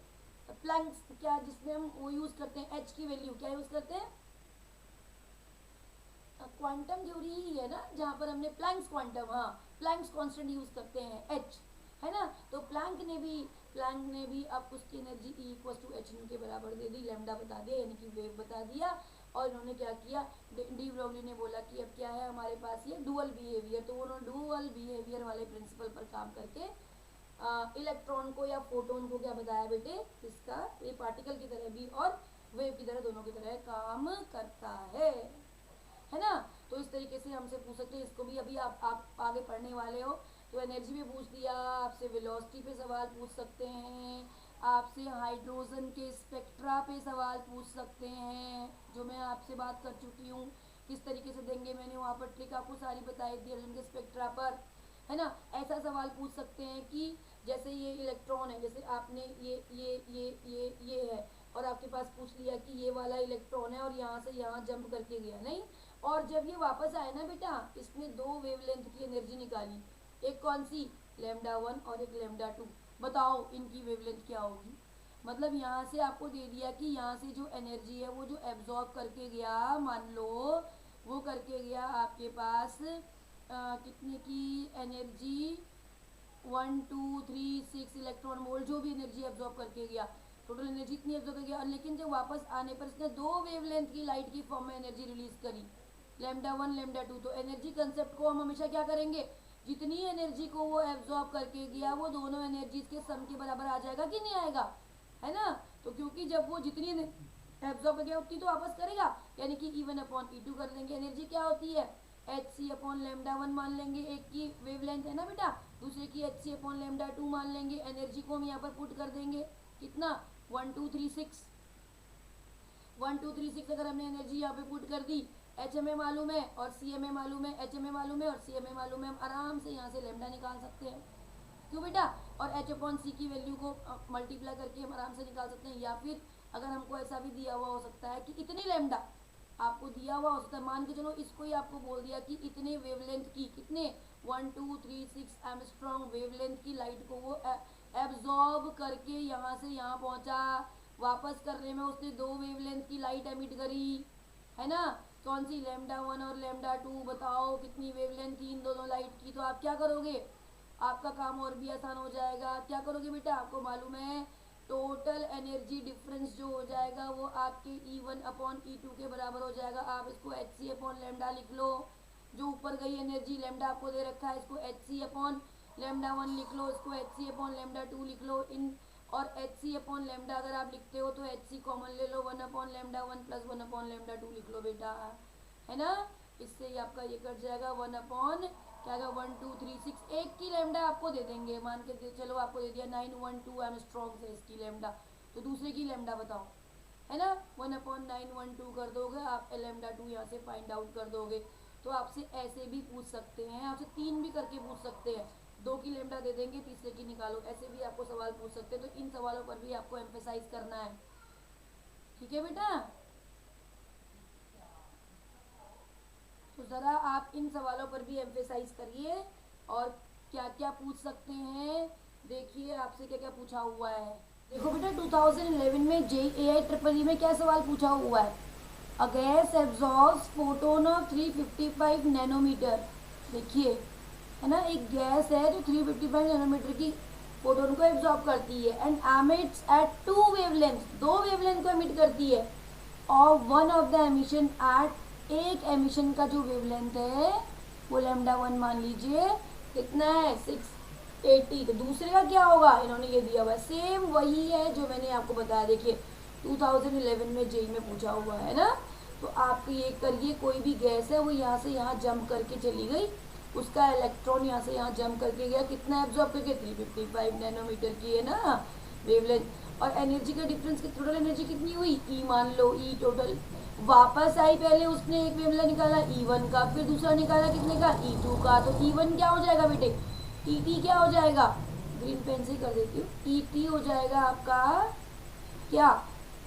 प्लैंक्स, क्या जिसमें हम वो यूज करते हैं एच की वैल्यू, क्या यूज करते हैं, क्वांटम थ्योरी ही है ना, जहाँ पर हमने प्लैंक्स क्वांटम, हाँ प्लैंक्स कांस्टेंट यूज करते हैं एच, है ना। तो प्लैंक ने भी अब उसकी energy E equal to H के बराबर दे दी, लैम्डा बता दिया, यानी कि वेव बता दिया। और इन्होंने क्या किया, डी ब्रोगली ने बोला कि अब क्या है हमारे पास ये डुअल बिहेवियर, तो उन्होंने डुअल बिहेवियर वाले प्रिंसिपल पर काम करके इलेक्ट्रॉन को या फोटोन को क्या बताया बेटे, इसका ये पार्टिकल की तरह भी और वेव की तरह, दोनों की तरह काम करता है ना। तो इस तरीके से हमसे पूछ सकते हैं, इसको भी अभी आप आगे पढ़ने वाले हो। तो एनर्जी में पूछ दिया, आपसे वेलोसिटी पे सवाल पूछ सकते हैं, आपसे हाइड्रोजन के स्पेक्ट्रा पे सवाल पूछ सकते हैं, जो मैं आपसे बात कर चुकी हूँ, किस तरीके से देंगे, मैंने वहाँ पर ट्रिक आपको सारी बताई थी हाइड्रोजन के स्पेक्ट्रा पर, है ना। ऐसा सवाल पूछ सकते हैं कि जैसे ये इलेक्ट्रॉन है, जैसे आपने ये है और आपके पास पूछ लिया कि ये वाला इलेक्ट्रॉन है और यहाँ से यहाँ जंप करके गया, नहीं, और जब ये वापस आया ना बेटा, इसने 2 वेवलेंथ की एनर्जी निकाली, एक कौन सी, लेमडा 1 और एक लेमडा 2। बताओ इनकी वेवलेंथ क्या होगी। मतलब यहाँ से आपको दे दिया कि यहाँ से जो एनर्जी है वो जो एब्जॉर्ब करके गया, मान लो वो करके गया आपके पास कितने की एनर्जी, 1 2 3 6 इलेक्ट्रॉन वोल्ट, जो भी एनर्जी एब्जॉर्ब करके गया, टोटल एनर्जी इतनी एब्जॉर्ब करके गया। लेकिन जब वापस आने पर इसने दो वेवलेंथ की लाइट की फॉर्म में एनर्जी रिलीज करी, लेमडा 1 लेमडा 2। तो एनर्जी कंसेप्ट को हम हमेशा क्या करेंगे, जितनी एनर्जी को वो एब्जॉर्ब करके गया वो दोनों एनर्जीज के सम के बराबर आ जाएगा कि नहीं आएगा, है ना। तो क्योंकि जब वो जितनी एब्जॉर्ब कर गया उतनी तो वापस करेगा, यानी कि E1/E2 कर देंगे। एनर्जी क्या होती है, hc/λ1 मान लेंगे, एक की वेवलेंथ है ना बेटा, दूसरे की hc/λ2 मान लेंगे। एनर्जी को हम यहाँ पर पुट कर देंगे, कितना 1 2 3 6 1 2 3 6 अगर हमने एनर्जी यहाँ पे पुट कर दी, एच एम ए मालूम है और सी एम ए मालूम है, एच एम ए मालूम है और सी एम ए मालूम है, हम आराम से यहाँ से लेमडा निकाल सकते हैं, क्यों बेटा। और H/C की वैल्यू को मल्टीप्लाई करके हम आराम से निकाल सकते हैं। या फिर अगर हमको ऐसा भी दिया हुआ हो सकता है कि इतनी लेमडा आपको दिया हुआ हो सकता है, मान के चलो इसको ही आपको बोल दिया कि इतने वेवलेंथ की, कितने 1 2 3 6 एंगस्ट्रॉम वेवलेंथ की लाइट को वो एब्जॉर्ब करके यहाँ से यहाँ पहुँचा, वापस करने में उसने दो वेवलेंथ की लाइट एमिट करी, है ना। कौन सी, लेमडा 1 और लेमडा 2। बताओ कितनी वेवलेंथ थी इन दोनों लाइट की। तो आप क्या करोगे, आपका काम और भी आसान हो जाएगा। क्या करोगे बेटा, आपको मालूम है टोटल एनर्जी डिफरेंस जो हो जाएगा वो आपके E1/E2 के बराबर हो जाएगा। आप इसको hc/λ लिख लो, जो ऊपर गई एनर्जी लेमडा आपको दे रखा है, इसको hc/λ1 लिख लो, इसको hc/λ2 लिख लो। इन और hc/λ अगर आप लिखते हो तो hc कॉमन ले लो, 1/λ1 प्लस 1/λ2 लिख लो बेटा, है ना। इससे ही आपका ये कट जाएगा 1 क्या 1 2 3 6। एक की लेमडा आपको दे देंगे, मान के चलो आपको दे दिया 9 1 2 एंगस्ट्रॉम से इसकी लेमडा, तो दूसरे की लेमडा बताओ, है ना। 1/9 1 2 कर दोगे आप, लेमडा 2 यहाँ से फाइंड आउट कर दोगे। तो आपसे ऐसे भी पूछ सकते हैं, आपसे 3 भी करके पूछ सकते हैं, 2 की लेमडा दे देंगे, तीसरे की निकालो, ऐसे भी आपको सवाल पूछ सकते हैं। तो इन सवालों पर भी आपको एम्फेसाइज करना है, ठीक है बेटा। तो ज़रा आप इन सवालों पर भी एम्फेसाइज करिए। और क्या क्या पूछ सकते हैं, देखिए आपसे क्या क्या पूछा हुआ है। देखो बेटा 2011 में JEE ट्रिपल में क्या सवाल पूछा हुआ है, a gas absorbs photon of 355 nanometre. देखिए, है ना, एक गैस है जो 355 नैनोमीटर की फोटोन को एब्जॉर्ब करती है and emits at 2 wavelength, 2 wavelength को एमिट करती है, और one of the emission at, एक एमिशन का जो वेवलेंथ है वो लेमडा 1 मान लीजिए कितना है 680। तो दूसरे का क्या होगा, इन्होंने ये दिया हुआ है, सेम वही है जो मैंने आपको बताया। देखिए 2011 में जेई में पूछा हुआ है ना। तो आप ये करिए, कोई भी गैस है वो यहाँ से यहाँ जंप करके चली गई, उसका इलेक्ट्रॉन यहाँ से यहाँ जंप करके गया, कितना एब्जॉर्ब करके 355 नैनोमीटर की है ना वेवलेंथ। और एनर्जी का डिफरेंस, टोटल एनर्जी कितनी हुई, ई मान लो, ई टोटल वापस आई, पहले उसने एक वेवलेंथ निकाला E1 का, फिर दूसरा निकाला कितने का, E2 का। तो E1 क्या हो जाएगा बेटे, ET क्या हो जाएगा, ग्रीन पेन से कर देती हूँ, ET हो जाएगा आपका क्या,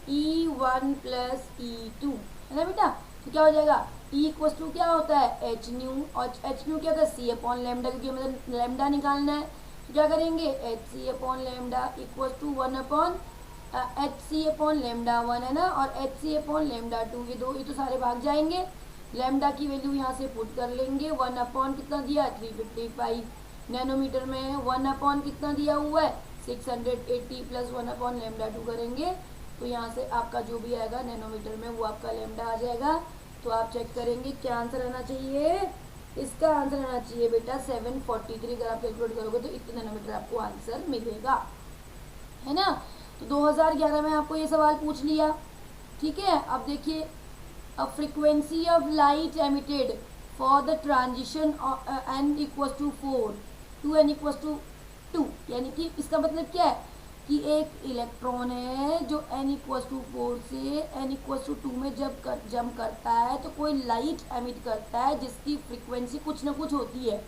E1 प्लस E2, है ना बेटा। तो क्या हो जाएगा, E इक्वस टू क्या होता है एच न्यू, और एच न्यू क्या होता है C/λ, क्योंकि हमें लेमडा निकालना है। तो क्या करेंगे hc/λ इक्वस टू 1/hc/λ1 है ना, और hc/λ2, ये तो सारे भाग जाएंगे। लेमडा की वैल्यू यहाँ से पुट कर लेंगे, 1 कितना दिया 355 नैनोमीटर में है, 1 कितना दिया हुआ है 680 प्लस 1/λ2 करेंगे, तो यहाँ से आपका जो भी आएगा नैनोमीटर में वो आपका लेमडा आ जाएगा। तो आप चेक करेंगे क्या आंसर आना चाहिए, इसका आंसर आना चाहिए बेटा 743। अगर आप कैलकुलेट करोगे तो इतने नैनोमीटर आपको आंसर मिलेगा, है ना। तो 2011 में आपको ये सवाल पूछ लिया, ठीक है। अब देखिए, a frequency of light emitted for the transition n equals to 4 to n equals to 2, यानी कि इसका मतलब क्या है कि एक इलेक्ट्रॉन है जो n इक्वल्स टू 4 से n इक्वल्स टू 2 में जब जंप करता है तो कोई लाइट एमिट करता है जिसकी फ्रीक्वेंसी कुछ ना कुछ होती है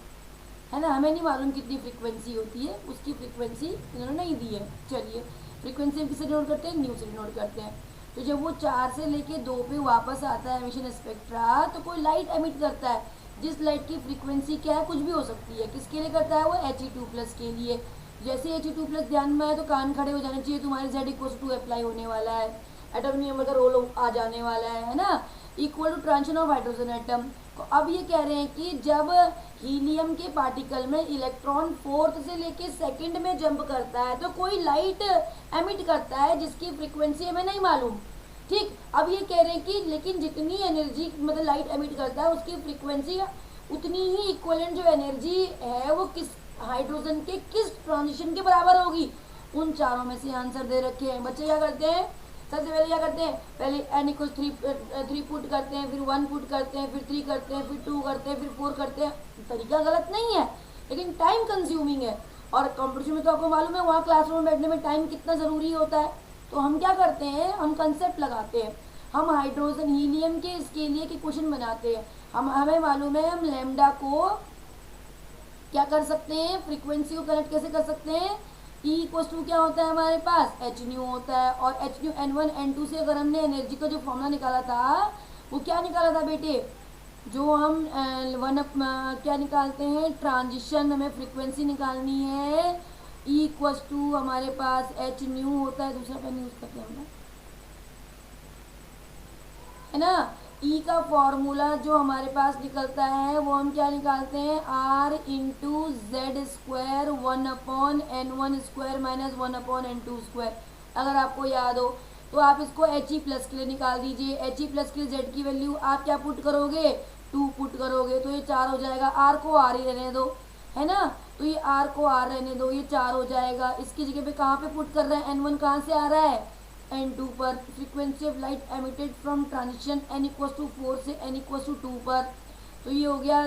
ना। हमें नहीं मालूम कितनी फ्रीक्वेंसी होती है, उसकी फ्रीक्वेंसी इन्होंने नहीं दी है। चलिए फ्रीक्वेंसी हम किसे नोट करते हैं, न्यू से नोट करते हैं। तो जब वो 4 से लेके 2 पे वापस आता है एमिशन स्पेक्ट्रा, तो कोई लाइट एमिट करता है, जिस लाइट की फ्रीक्वेंसी क्या है, कुछ भी हो सकती है, किसके लिए करता है वो, He2+ के लिए। जैसे He2+ ध्यान में आए तो कान खड़े हो जाने चाहिए तुम्हारे, Z=2 अप्लाई होने वाला है, एटॉमिक नंबर का रोल आ जाने वाला है ना, equal to transition of hydrogen atom. तो अब ये कह रहे हैं कि जब हीलियम के पार्टिकल में इलेक्ट्रॉन फोर्थ से लेके सेकंड में जंप करता है तो कोई लाइट एमिट करता है जिसकी फ्रीक्वेंसी हमें नहीं मालूम। ठीक, अब ये कह रहे हैं कि लेकिन जितनी एनर्जी मतलब लाइट एमिट करता है उसकी फ्रीक्वेंसी उतनी ही इक्वलेंट जो एनर्जी है वो किस हाइड्रोजन के किस ट्रांजिशन के बराबर होगी। उन चारों में से आंसर दे रखे हैं। बच्चे क्या करते हैं, सबसे पहले क्या करते हैं, पहले n=3 पुट करते हैं, फिर 1 पुट करते हैं, फिर 3 करते हैं, फिर 2 करते हैं, फिर 4 करते हैं। तरीका गलत नहीं है लेकिन टाइम कंज्यूमिंग है, और कंपटीशन में तो आपको मालूम है वहाँ क्लासरूम में बैठने में टाइम कितना ज़रूरी होता है। तो हम क्या करते हैं, हम कंसेप्ट लगाते हैं, हम हाइड्रोजन हीलियम के इसके लिए के क्वेश्चन बनाते हैं। हमें मालूम है हम लैम्डा को क्या कर सकते हैं, फ्रीक्वेंसी को कनेक्ट कैसे कर सकते हैं, E= क्या होता है हमारे पास, hν होता है, और hν n1 n2 से अगर हमने एनर्जी का जो फॉर्मूला निकाला था वो क्या निकाला था बेटे, जो हम क्या निकालते हैं, ट्रांजिशन, हमें फ्रीक्वेंसी निकालनी है, E= हमारे पास hν होता है, दूसरा पेन यूज करते हैं है ना। E का फॉर्मूला जो हमारे पास निकलता है वो हम क्या निकालते हैं, R×Z² 1/n1² - 1/n2²। अगर आपको याद हो तो आप इसको He+ के लिए निकाल दीजिए। He+ के लिए Z की वैल्यू आप क्या पुट करोगे, 2 पुट करोगे तो ये 4 हो जाएगा। R को R ही रहने दो है ना, तो ये R को R रहने दो, ये 4 हो जाएगा। इसकी जगह पे कहाँ पे पुट कर रहे हैं, n1 कहाँ से आ रहा है, n2 पर। Frequency of light emitted from transition n=4 से n=2 पर, तो ये हो गया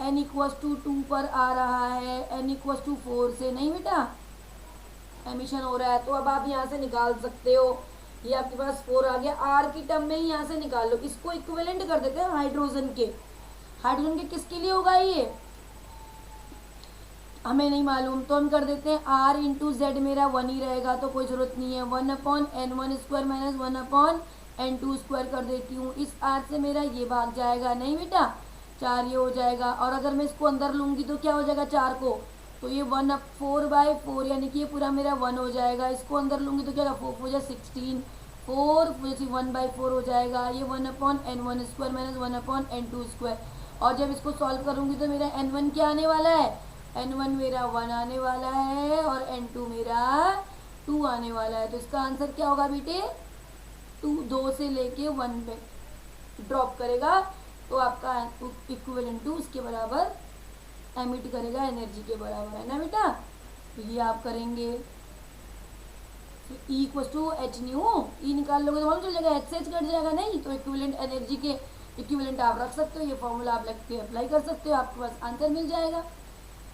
n=2 पर आ रहा है, n=4 से नहीं बेटा एमिशन हो रहा है। तो अब आप यहाँ से निकाल सकते हो, ये आपके पास 4 आ गया, R की टर्म में ही यहाँ से निकाल लो। इसको इक्विवेलेंट कर देते हैं हाइड्रोजन के, हाइड्रोजन के किसके लिए होगा ये हमें नहीं मालूम, तो हम कर देते हैं R×Z मेरा 1 ही रहेगा तो कोई ज़रूरत नहीं है, 1/n1² - 1/n2² कर देती हूँ। इस R से मेरा ये भाग जाएगा नहीं बेटा, 4 ये हो जाएगा, और अगर मैं इसको अंदर लूँगी तो क्या हो जाएगा 4 को, तो ये 1/4/4 यानी कि ये पूरा मेरा 1 हो जाएगा। इसको अंदर लूँगी तो क्या 4×4 = 16, 4×1/4 हो जाएगा, ये 1/n1² - 1/n2²। और जब इसको सॉल्व करूँगी तो मेरा n1 क्या आने वाला है, n1 मेरा 1 आने वाला है और n2 मेरा 2 आने वाला है। तो इसका आंसर क्या होगा बेटे, 2 से लेके 1 पे ड्रॉप करेगा तो आपका इक्विवेलेंट टू उसके बराबर एमिट करेगा, एनर्जी के बराबर है ना बेटा। तो ये आप करेंगे, E=hν, ई निकाल लोगे तो हम चल जाएगा, h से h कट जाएगा नहीं, तो इक्विवेलेंट एनर्जी के इक्विवेलेंट आप रख सकते हो, ये फॉर्मूला आप लग के अप्लाई कर सकते हो, आपके पास आंसर मिल जाएगा।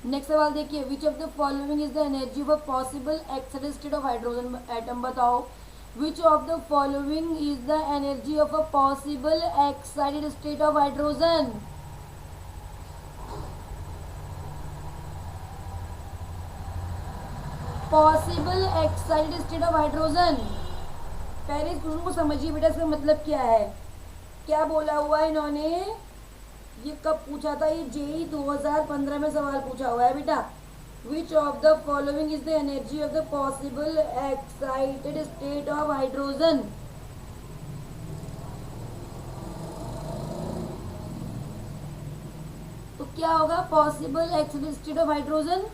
नेक्स्ट सवाल देखिए, which of the following is the energy of a possible excited state of hydrogen atom, बताओ which of the following is the energy of a possible excited state of hydrogen. Possible excited state of hydrogen, पहले इस question को समझिए बेटा, इसका मतलब क्या है, क्या बोला हुआ है इन्होंने, ये कब पूछा था, ये जेई 2015 में सवाल पूछा हुआ है बेटा। विच of the following is the energy of the possible excited state of hydrogen. तो क्या होगा possible excited state of hydrogen,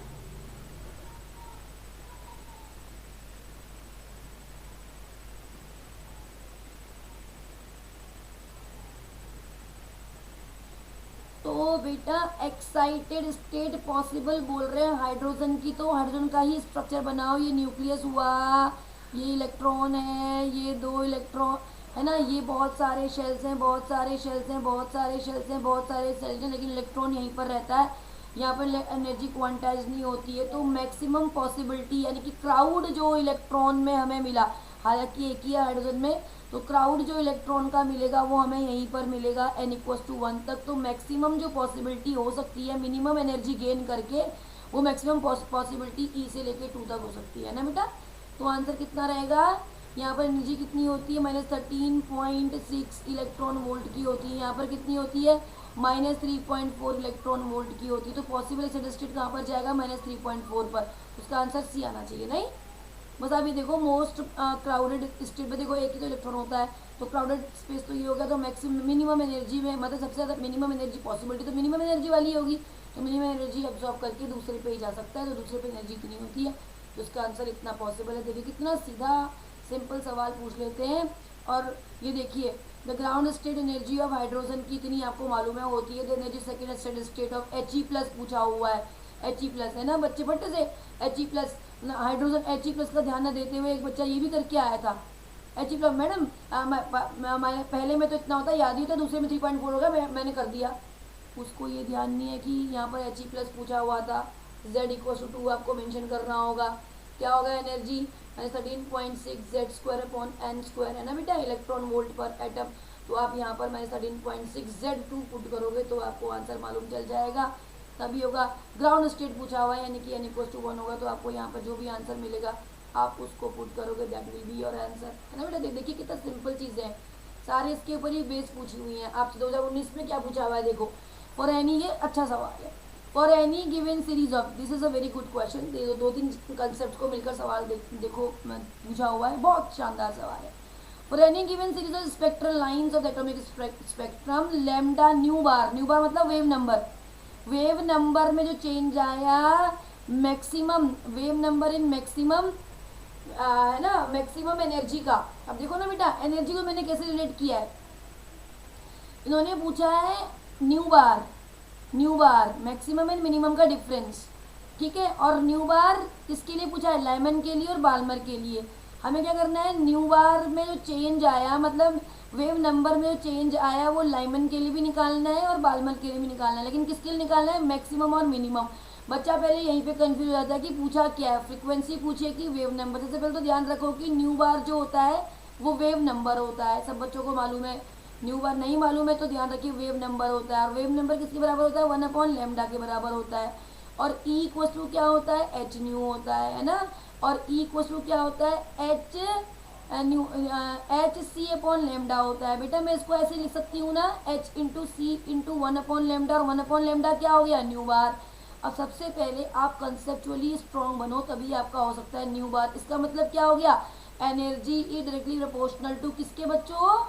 तो बेटा एक्साइटेड स्टेट पॉसिबल बोल रहे हैं हाइड्रोजन की, तो हाइड्रोजन का ही स्ट्रक्चर बनाओ, ये न्यूक्लियस हुआ, ये इलेक्ट्रॉन है, ये 2 इलेक्ट्रॉन है ना, ये बहुत सारे शेल्स हैं, बहुत सारे शेल्स हैं, बहुत सारे शेल्स हैं, बहुत सारे शेल्स हैं, लेकिन इलेक्ट्रॉन यहीं पर रहता है, यहाँ पर एनर्जी क्वांटाइज नहीं होती है। तो मैक्सिमम पॉसिबिलिटी यानी कि क्राउड जो इलेक्ट्रॉन में हमें मिला, हालांकि एक ही है हाइड्रोजन में, तो क्राउड जो इलेक्ट्रॉन का मिलेगा वो हमें यहीं पर मिलेगा n=1 तक। तो मैक्सिमम जो पॉसिबिलिटी हो सकती है मिनिमम एनर्जी गेन करके, वो मैक्सिमम पॉसिबिलिटी E से लेके 2 तक हो सकती है ना बेटा। तो आंसर कितना रहेगा, यहाँ पर एनर्जी कितनी होती है, -13.6 इलेक्ट्रॉन वोल्ट की होती है। यहाँ पर कितनी होती है, -3.4 इलेक्ट्रॉन वोल्ट की होती है। तो पॉसिबल स्टेडी स्टेट कहाँ पर जाएगा, -3.4 पर। उसका आंसर सी आना चाहिए, नहीं। बस अभी देखो मोस्ट क्राउडेड स्टेट में देखो एक ही तो इलेक्ट्रॉन होता है, तो क्राउडेड स्पेस तो ये हो गया। तो मैक्सिमम मिनिमम एनर्जी में मतलब सबसे ज़्यादा मिनिमम एनर्जी पॉसिबिलिटी तो मिनिमम एनर्जी वाली होगी, तो मिनिमम एनर्जी एब्जॉर्ब करके दूसरे पे ही जा सकता है, तो दूसरे पे एनर्जी इतनी होती है। तो इसका आंसर इतना पॉसिबल है। देखिए कितना सीधा सिंपल सवाल पूछ लेते हैं। और ये देखिए the ground state energy of hydrogen की इतनी आपको मालूम है होती है। The energy second state state of He+ पूछा हुआ है, He+ है ना बच्चे, फट से He+ हाइड्रोजन He+ का ध्यान न देते हुए एक बच्चा ये भी करके आया था, He+। मैडम पहले में तो इतना होता है, याद ही होता, दूसरे में 3.4 होगा, मैंने कर दिया। उसको ये ध्यान नहीं है कि यहाँ पर He+ पूछा हुआ था, Z=2 आपको मेंशन करना होगा। क्या होगा एनर्जी, 13.6 Z² है ना बेटा, इलेक्ट्रॉन वोल्ट पर एटम। तो आप यहाँ पर -13.6 Z2 पुट करोगे तो आपको आंसर मालूम चल जाएगा, तभी होगा। ग्राउंड स्टेट पूछा हुआ है यानी कि n=1 होगा, तो आपको यहाँ पर जो भी आंसर मिलेगा आप उसको पुट करोगे, that will be your answer, है ना बेटा। देखिए कितना सिंपल चीज़ें हैं, सारे इसके ऊपर ही बेस पूछी हुई हैं आपसे। 2019 में क्या पूछा हुआ है देखो, फॉर एनी, ये अच्छा सवाल है। For any given series of, this is a very good question. 2-3 concept को मिलकर सवाल देखो पूछा हुआ है, बहुत शानदार सवाल है। For any given series of spectral lines of atomic spectrum lambda nu bar मतलब वेव नंबर में जो चेंज आया, मैक्सिमम वेव नंबर इन मैक्सिमम है ना, मैक्सिमम एनर्जी का। अब देखो ना बेटा एनर्जी को मैंने कैसे रिलेट किया है, इन्होंने पूछा है new bar maximum and minimum का डिफरेंस, ठीक है। और न्यू बार किसके लिए पूछा है, लाइमन के लिए और बाल्मर के लिए। हमें क्या करना है, न्यू बार में जो चेंज आया मतलब वेव नंबर में जो चेंज आया वो लाइमन के लिए भी निकालना है और बाल्मर के लिए भी निकालना है, लेकिन किसके लिए निकालना है, मैक्सिमम और मिनिमम। बच्चा पहले यहीं पे कंफ्यूज हो जाता है कि पूछा क्या है, फ्रीक्वेंसी पूछे कि वेव नंबर। सबसे पहले तो ध्यान रखो कि न्यू बार जो होता है वो वेव नंबर होता है, सब बच्चों को मालूम है। न्यू बार नहीं मालूम है तो ध्यान रखिए वेव नंबर होता है, और वेव नंबर किसके बराबर होता है, 1/λ के बराबर होता है। और E= क्या होता है, h न्यू होता है ना। और E= क्या होता है, hc/λ होता है। बेटा मैं इसको ऐसे लिख सकती हूँ ना, h×c/1/λ, और 1/λ क्या हो गया, न्यू बार। अब सबसे पहले आप कंसेप्चुअली स्ट्रॉन्ग बनो, तभी आपका हो सकता है न्यू बार। इसका मतलब क्या हो गया, energy is directly proportional to किसके बच्चों,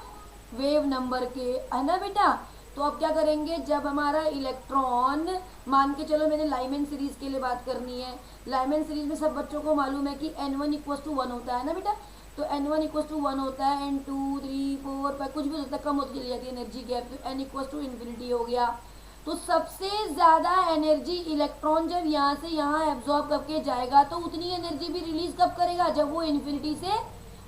वेव नंबर के, है ना बेटा। तो अब क्या करेंगे, जब हमारा इलेक्ट्रॉन, मान के चलो मैंने लाइमन सीरीज के लिए बात करनी है, लाइमन सीरीज में सब बच्चों को मालूम है कि n1=1 होता है ना बेटा। तो n1=1 होता है, n2 3 4 5 कुछ भी होता है, कम होती चली जाती है एनर्जी गैप, तो n=∞ हो गया। तो सबसे ज़्यादा एनर्जी इलेक्ट्रॉन जब यहाँ से यहाँ एब्जॉर्ब करके जाएगा तो उतनी एनर्जी भी रिलीज कब करेगा, जब वो इन्फिनिटी से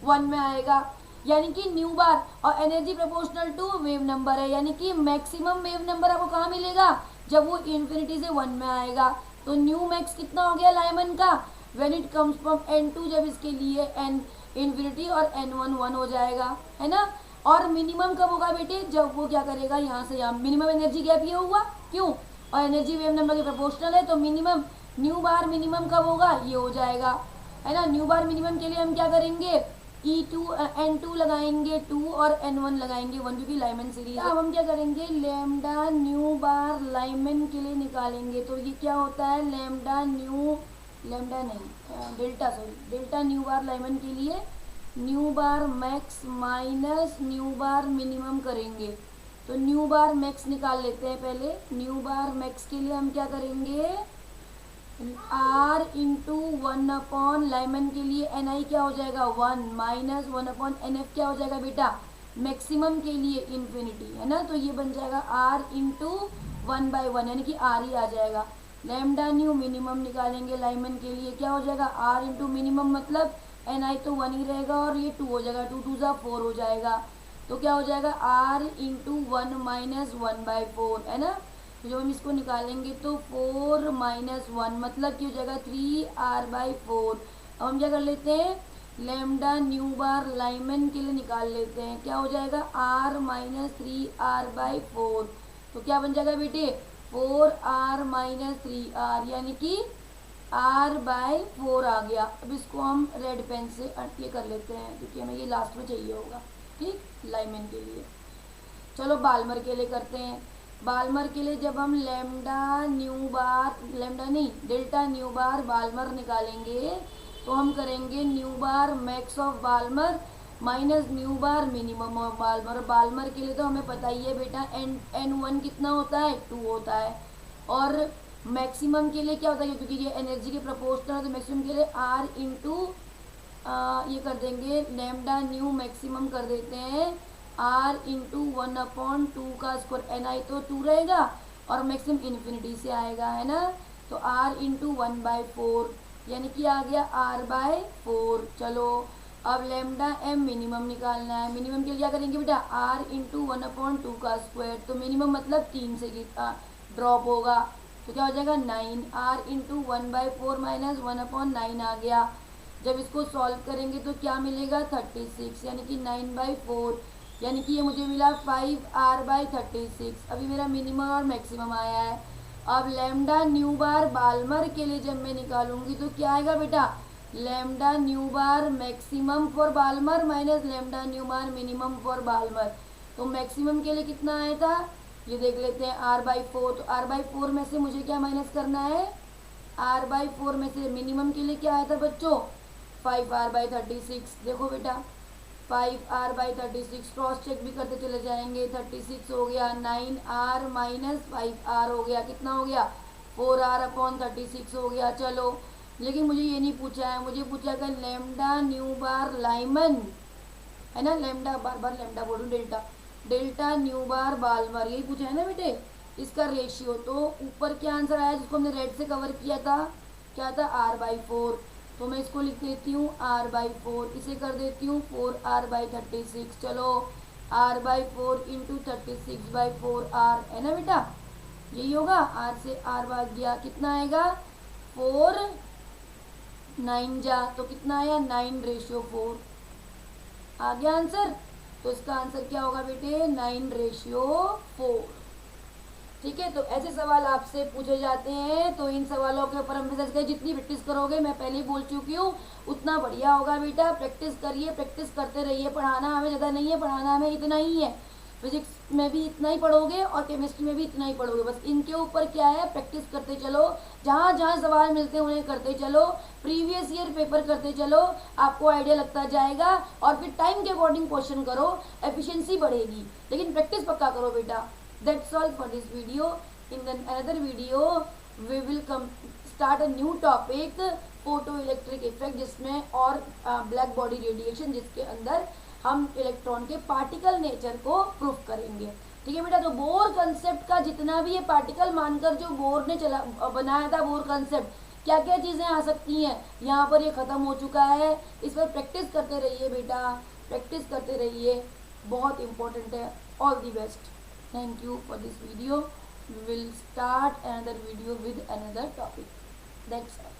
1 में आएगा, यानी कि न्यू बार। और energy proportional to wave number है, यानी कि मैक्सिमम वेव नंबर आपको कहाँ मिलेगा, जब वो इन्फिनिटी से 1 में आएगा। तो न्यू मैक्स कितना हो गया लाइमन का, when it comes from n2, जब इसके लिए n इन्फिनिटी और n1 1 हो जाएगा, है ना। और मिनिमम कब होगा बेटे, जब वो क्या करेगा, यहाँ से यहाँ मिनिमम एनर्जी गैप ये हुआ, क्यों, और एनर्जी वेव नंबर के प्रोपोर्शनल है, तो मिनिमम न्यू बार मिनिमम कब होगा, ये हो जाएगा, है ना। न्यू बार मिनिमम के लिए हम क्या करेंगे, n2 लगाएंगे 2 और n1 लगाएंगे 1, क्योंकि लाइमन सीरीज। अब हम क्या करेंगे, लैम्डा न्यू बार लाइमन के लिए निकालेंगे। तो ये क्या होता है, डेल्टा न्यू बार लाइमन के लिए new bar max minus nu bar minimum करेंगे। तो न्यू बार मैक्स निकाल लेते हैं पहले। न्यू बार मैक्स के लिए हम क्या करेंगे, r/1 लाइमन के लिए ni क्या हो जाएगा 1 माइनस 1/nf क्या हो जाएगा बेटा, मैक्सिमम के लिए इन्फिनिटी, है ना। तो ये बन जाएगा r/1/1 यानी कि r ही आ जाएगा। लैम्डा न्यू मिनिमम निकालेंगे लाइमन के लिए, क्या हो जाएगा r मिनिमम मतलब ni तो 1 ही रहेगा और ये 2 हो जाएगा, 2 2 4 हो जाएगा। तो क्या हो जाएगा r/1 माइनस 1/4, है ना। तो जब हम इसको निकालेंगे तो 4 माइनस 1 मतलब क्या हो जाएगा 3r/4। अब हम क्या कर लेते हैं, लैम्डा न्यू बार लाइमन के लिए निकाल लेते हैं, क्या हो जाएगा r माइनस 3r/4। तो क्या बन जाएगा बेटे 4r माइनस 3r, यानी कि r/4 आ गया। अब इसको हम रेड पेन से ये कर लेते हैं क्योंकि हमें ये लास्ट में चाहिए होगा, ठीक, लाइमन के लिए। चलो बाल्मर के लिए करते हैं। बाल्मर के लिए जब हम डेल्टा न्यू बार बाल्मर निकालेंगे तो हम करेंगे nu bar max of Balmer minus nu bar minimum of Balmer. Balmer के लिए तो हमें पता ही है बेटा n1 कितना होता है, 2 होता है। और मैक्सिमम के लिए क्या होता है, क्योंकि ये एनर्जी के प्रोपोर्शनल है तो मैक्सिमम के लिए r इंटू ये कर देंगे लैम्डा न्यू मैक्सिमम कर देते हैं r इंटू 1/2 का स्क्वायर। ni तो 2 रहेगा और मैक्सिमम इन्फिनिटी से आएगा, है ना, तो r इंटू 1/4 यानी कि आ गया r/4। चलो अब लैम्डा m मिनिमम निकालना है। मिनिमम के लिए क्या करेंगे बेटा, r इंटू 1/2 का स्क्वायर, तो मिनिमम मतलब 3 से ड्रॉप होगा तो क्या हो जाएगा 9। r इंटू 1/4 माइनस 1/9 आ गया। जब इसको सॉल्व करेंगे तो क्या मिलेगा 36 यानी कि 9/4 यानी कि ये मुझे मिला 5r/36। अभी मेरा मिनिमम और मैक्सिमम आया है। अब लैम्डा न्यू बार बाल्मर के लिए जब मैं निकालूंगी तो क्या आएगा बेटा, lambda nu bar maximum for Balmer minus lambda nu bar minimum for Balmer. तो मैक्सिमम के लिए कितना आया था ये देख लेते हैं, r/4। तो r/4 में से मुझे क्या माइनस करना है, r/4 में से मिनिमम के लिए क्या आया था बच्चों 5r/36। देखो बेटा 5r/36 क्रॉस चेक भी करते चले जाएंगे, 36 हो गया, 9r माइनस 5r हो गया, कितना हो गया 4r/36 हो गया। चलो लेकिन मुझे ये नहीं पूछा है, मुझे पूछा कि लैम्डा न्यू बार लाइमन, है ना, लैम्डा बार बार लैम्डा बोलूँ, डेल्टा न्यू बार बाल्मर, यही पूछा है ना बेटे, इसका रेशियो। तो ऊपर क्या आंसर आया जिसको हमने रेड से कवर किया था, क्या था r/4। तो मैं इसको लिख देती हूँ r/4, इसे कर देती हूँ 4r/36। चलो r/4 इंटू 36/4r, है ना बेटा, यही होगा। r से r भाग गया, कितना आएगा 4, 9 जा तो कितना आया 9/4 आ गया आंसर। तो इसका आंसर क्या होगा बेटे 9/4। ठीक है, तो ऐसे सवाल आपसे पूछे जाते हैं, तो इन सवालों के ऊपर हम जितनी प्रैक्टिस करोगे, मैं पहले ही बोल चुकी हूँ, उतना बढ़िया होगा बेटा। प्रैक्टिस करिए, प्रैक्टिस करते रहिए। पढ़ाना हमें ज़्यादा नहीं है, पढ़ाना हमें इतना ही है। फिजिक्स में भी इतना ही पढ़ोगे और केमिस्ट्री में भी इतना ही पढ़ोगे। बस इनके ऊपर क्या है, प्रैक्टिस करते चलो, जहाँ जहाँ सवाल मिलते हैं उन्हें करते चलो, प्रीवियस ईयर पेपर करते चलो, आपको आइडिया लगता जाएगा। और फिर टाइम के अकॉर्डिंग क्वेश्चन करो, एफिशिएंसी बढ़ेगी, लेकिन प्रैक्टिस पक्का करो बेटा। That's all for this video. In the another video, we will start a new topic, photoelectric effect, जिसमें और ब्लैक बॉडी रेडिएशन, जिसके अंदर हम इलेक्ट्रॉन के पार्टिकल नेचर को प्रूफ करेंगे। ठीक है बेटा, तो बोर कंसेप्ट का जितना भी ये पार्टिकल मानकर जो बोर ने बनाया था, बोर कंसेप्ट, क्या क्या चीज़ें आ सकती हैं, यहाँ पर ये ख़त्म हो चुका है। इस पर प्रैक्टिस करते रहिए बेटा, प्रैक्टिस करते रहिए, बहुत इंपॉर्टेंट है। All the best. Thank you for this video. We will start another video with another topic. That's all.